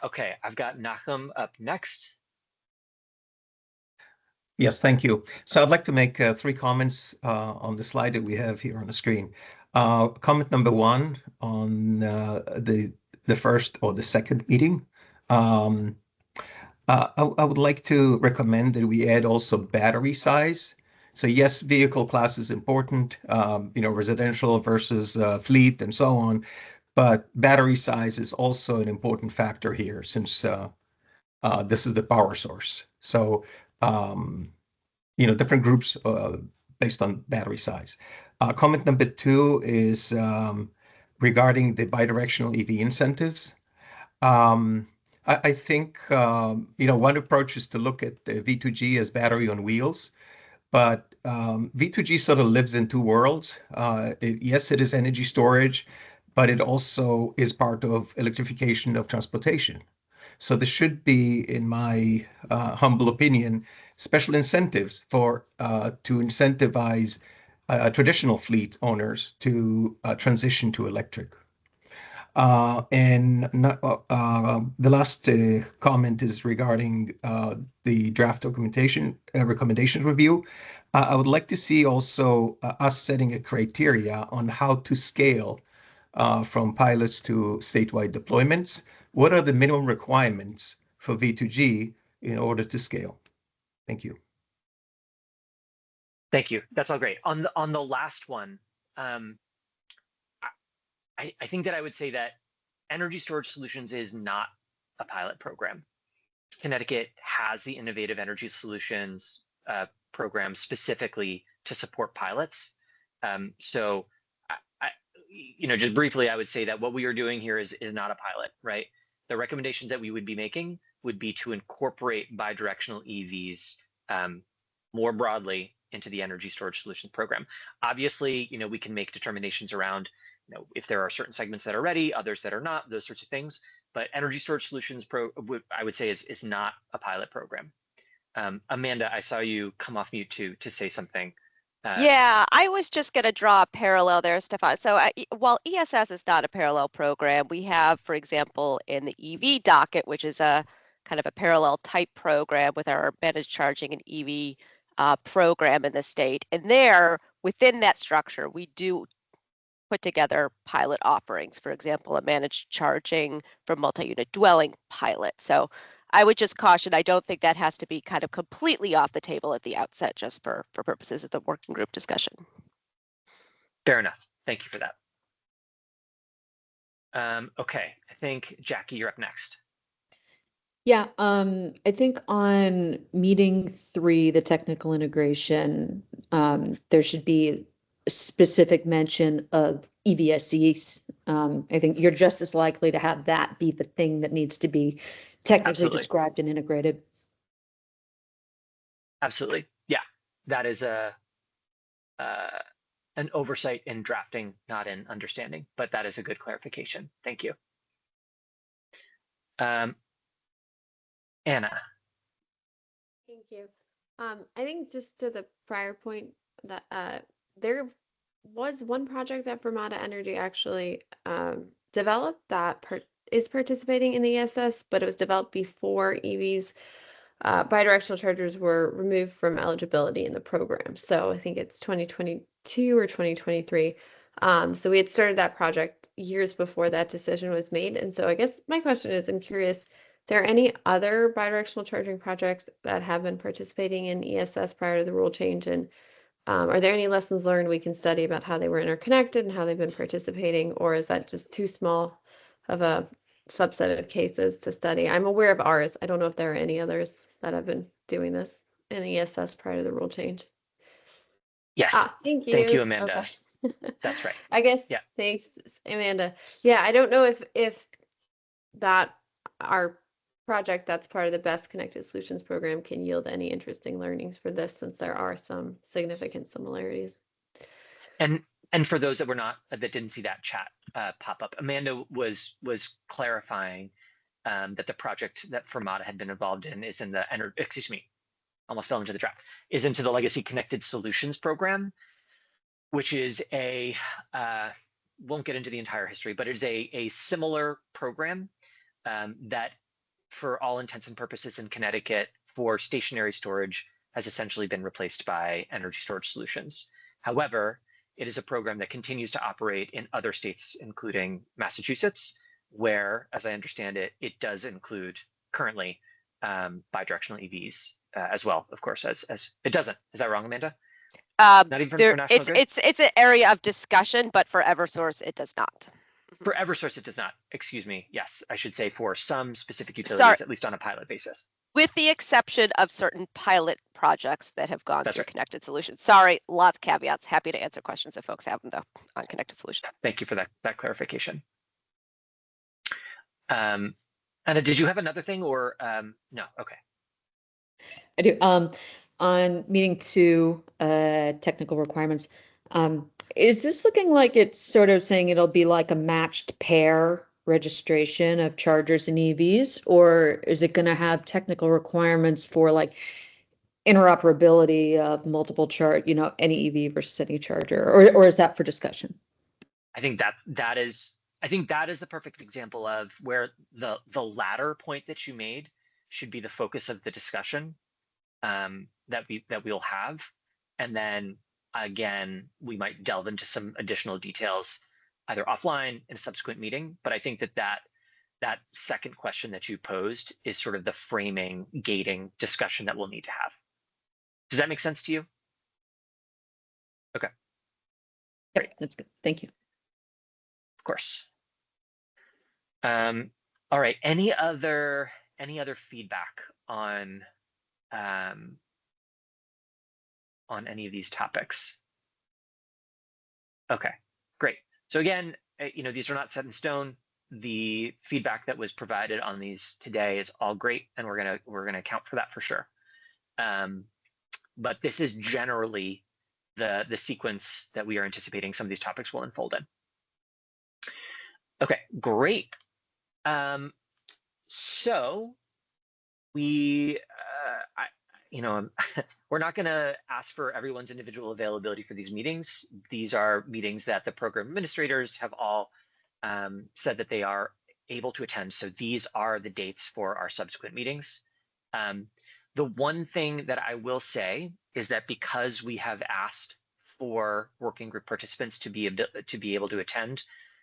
Okay, I've got Nachum up next. Yes, thank you. So I'd like to make 3 comments on the slide that we have here on the screen. Comment number 1 on the first or the second meeting. I would like to recommend that we add also battery size. So yes, vehicle class is important, residential versus fleet and so on, but battery size is also an important factor here since this is the power source. So different groups based on battery size. Comment number 2 is regarding the bidirectional EV incentives. I think, one approach is to look at the V2G as battery on wheels, but V2G sort of lives in 2 worlds. Yes, it is energy storage, but it also is part of electrification of transportation. So there should be, in my humble opinion, special incentives to incentivize traditional fleet owners to transition to electric. The last comment is regarding the draft documentation recommendations review. I would like to see also us setting a criteria on how to scale from pilots to statewide deployments. What are the minimum requirements for V2G in order to scale? Thank you. Thank you. That's all great. On the last one, I think that I would say that Energy Storage Solutions is not a pilot program. Connecticut has the Innovative Energy Solutions program specifically to support pilots. So, just briefly, I would say that what we are doing here is not a pilot, right? The recommendations that we would be making would be to incorporate bidirectional EVs more broadly into the Energy Storage Solutions program. Obviously, we can make determinations around if there are certain segments that are ready, others that are not, those sorts of things. But Energy Storage Solutions I would say is not a pilot program. Amanda, I saw you come off mute to say something. Yeah, I was just going to draw a parallel there, Stefan. So while ESS is not a parallel program, we have, for example, in the EV docket, which is a kind of a parallel type program with our managed charging and EV program in the state. And there, within that structure, we do put together pilot offerings, for example, a managed charging for multi-unit dwelling pilot. So I would just caution, I don't think that has to be kind of completely off the table at the outset, just for purposes of the working group discussion. Fair enough. Thank you for that. Okay, I think Jackie, you're up next. Yeah, I think on meeting 3, the technical integration, there should be a specific mention of EVSEs. I think you're just as likely to have that be the thing that needs to be technically Absolutely. described and integrated. Absolutely. Yeah, that is an oversight in drafting, not in understanding, but that is a good clarification. Thank you. Anna. Thank you. I think just to the prior point that there was one project that Vermont Energy actually developed that is participating in the ESS, but it was developed before EVs. Bidirectional chargers were removed from eligibility in the program. So I think it's 2022 or 2023. So we had started that project years before that decision was made. And so I guess my question is, I'm curious, there are any other bidirectional charging projects that have been participating in ESS prior to the rule change? And are there any lessons learned we can study about how they were interconnected and how they've been participating? Or is that just too small of a subset of cases to study? I'm aware of ours. I don't know if there are any others that have been doing this in ESS prior to the rule change. Yes. Thank you. Thank you, Amanda. Okay. That's right. I guess, yeah. Thanks, Amanda. Yeah, I don't know if that our project that's part of the Best Connected Solutions program can yield any interesting learnings for this, since there are some significant similarities. And for those that didn't see that chat pop up, Amanda was clarifying that the project that Fermata had been involved in is in the almost fell into the trap, is into the Legacy Connected Solutions program, which is won't get into the entire history, but it is a similar program that, for all intents and purposes in Connecticut, for stationary storage, has essentially been replaced by Energy Storage Solutions. However, it is a program that continues to operate in other states, including Massachusetts, where, as I understand it, it does include currently bidirectional EVs as well, of course, as it doesn't. Is that wrong, Amanda? Not even for National Grid? It's an area of discussion, but for Eversource, it does not. For Eversource, it does not. Excuse me. Yes, I should say for some specific utilities, at least on a pilot basis. With the exception of certain pilot projects that have gone through right. Connected Solutions. Sorry, lots of caveats. Happy to answer questions if folks have them on Connected Solutions. Thank you for that clarification. Anna, did you have another thing or no? Okay. I do. On meeting 2, technical requirements, is this looking like it's sort of saying it'll be like a matched pair registration of chargers and EVs, or is it going to have technical requirements for like interoperability of multiple any EV versus any charger, or is that for discussion? I think that is I think that is the perfect example of where the latter point that you made should be the focus of the discussion that we'll have, and then again we might delve into some additional details either offline in a subsequent meeting. But I think that second question that you posed is sort of the framing, gating discussion that we'll need to have. Does that make sense to you? Okay. Yep, that's good. Thank you. Of course. All right. Any other feedback on any of these topics? Okay, great. So again, these are not set in stone. The feedback that was provided on these today is all great, and we're gonna account for that for sure. But this is generally the sequence that we are anticipating some of these topics will unfold in. Okay, great. So we, we're not going to ask for everyone's individual availability for these meetings. These are meetings that the program administrators have all said that they are able to attend. So these are the dates for our subsequent meetings. The one thing that I will say is that because we have asked for working group participants to be able to attend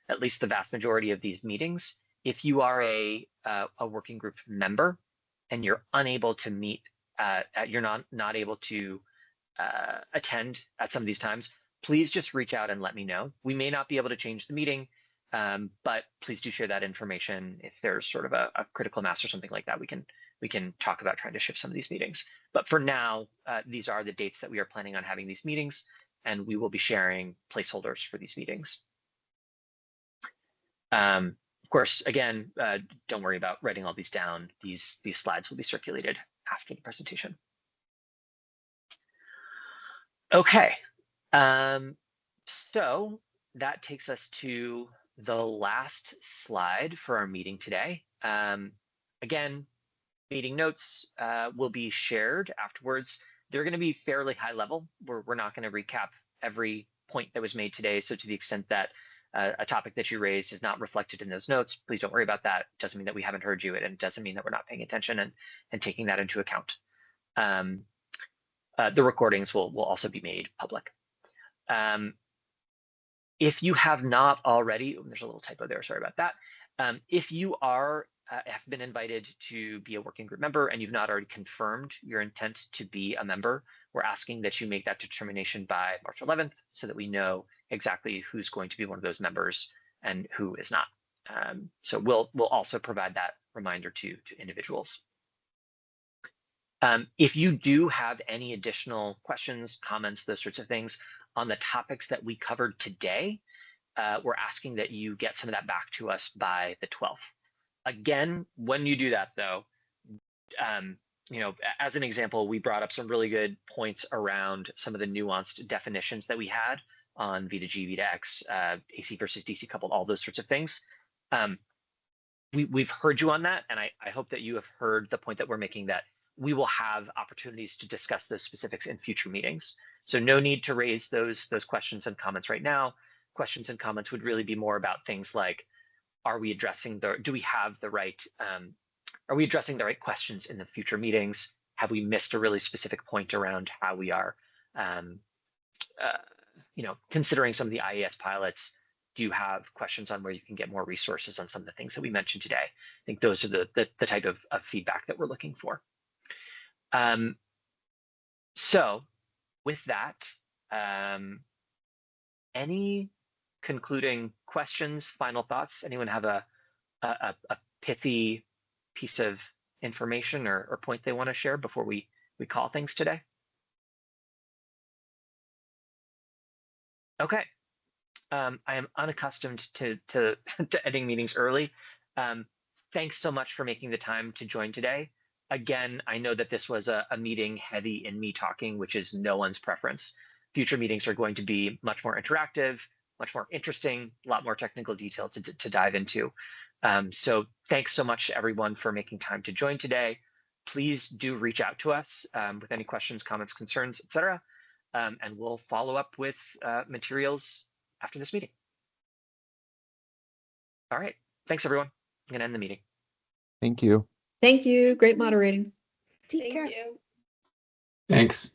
at least the vast majority of these meetings, if you are a working group member and you're unable to meet, you're not able to attend at some of these times, please just reach out and let me know. We may not be able to change the meeting, but please do share that information. If there's sort of a critical mass or something like that, we can talk about trying to shift some of these meetings. But for now, these are the dates that we are planning on having these meetings, and we will be sharing placeholders for these meetings. Of course, again, don't worry about writing all these down. These slides will be circulated after the presentation. Okay, so that takes us to the last slide for our meeting today. Again, meeting notes will be shared afterwards. They're going to be fairly high level. We're not going to recap every point that was made today. So to the extent that a topic that you raised is not reflected in those notes, please don't worry about that. It doesn't mean that we haven't heard you, and it doesn't mean that we're not paying attention and taking that into account. The recordings will also be made public. If you have not already, there's a little typo there, sorry about that. If you have been invited to be a working group member and you've not already confirmed your intent to be a member, we're asking that you make that determination by March 11th so that we know exactly who's going to be one of those members and who is not. So we'll also provide that reminder to individuals. If you do have any additional questions, comments, those sorts of things on the topics that we covered today, we're asking that you get some of that back to us by the 12th. Again, when you do that though, as an example, we brought up some really good points around some of the nuanced definitions that we had on V to G, V to X, AC versus DC coupled, all those sorts of things. We've heard you on that, and I hope that you have heard the point that we're making, that we will have opportunities to discuss those specifics in future meetings. So no need to raise those questions and comments right now. Questions and comments would really be more about things like, are we addressing do we have the right, are we addressing the right questions in the future meetings? Have we missed a really specific point around how we are, considering some of the IAS pilots? Do you have questions on where you can get more resources on some of the things that we mentioned today? I think those are the type of feedback that we're looking for. So with that, any concluding questions, final thoughts? Anyone have a pithy piece of information or point they want to share before we call things today? Okay. I am unaccustomed to ending meetings early. Thanks so much for making the time to join today. Again, I know that this was a meeting heavy in me talking, which is no one's preference. Future meetings are going to be much more interactive, much more interesting, a lot more technical detail to dive into. So thanks so much to everyone for making time to join today. Please do reach out to us with any questions, comments, concerns, etc. And we'll follow up with materials after this meeting. All right. Thanks, everyone. I'm going to end the meeting. Thank you. Thank you. Great moderating. Take Thank care. you. Thanks.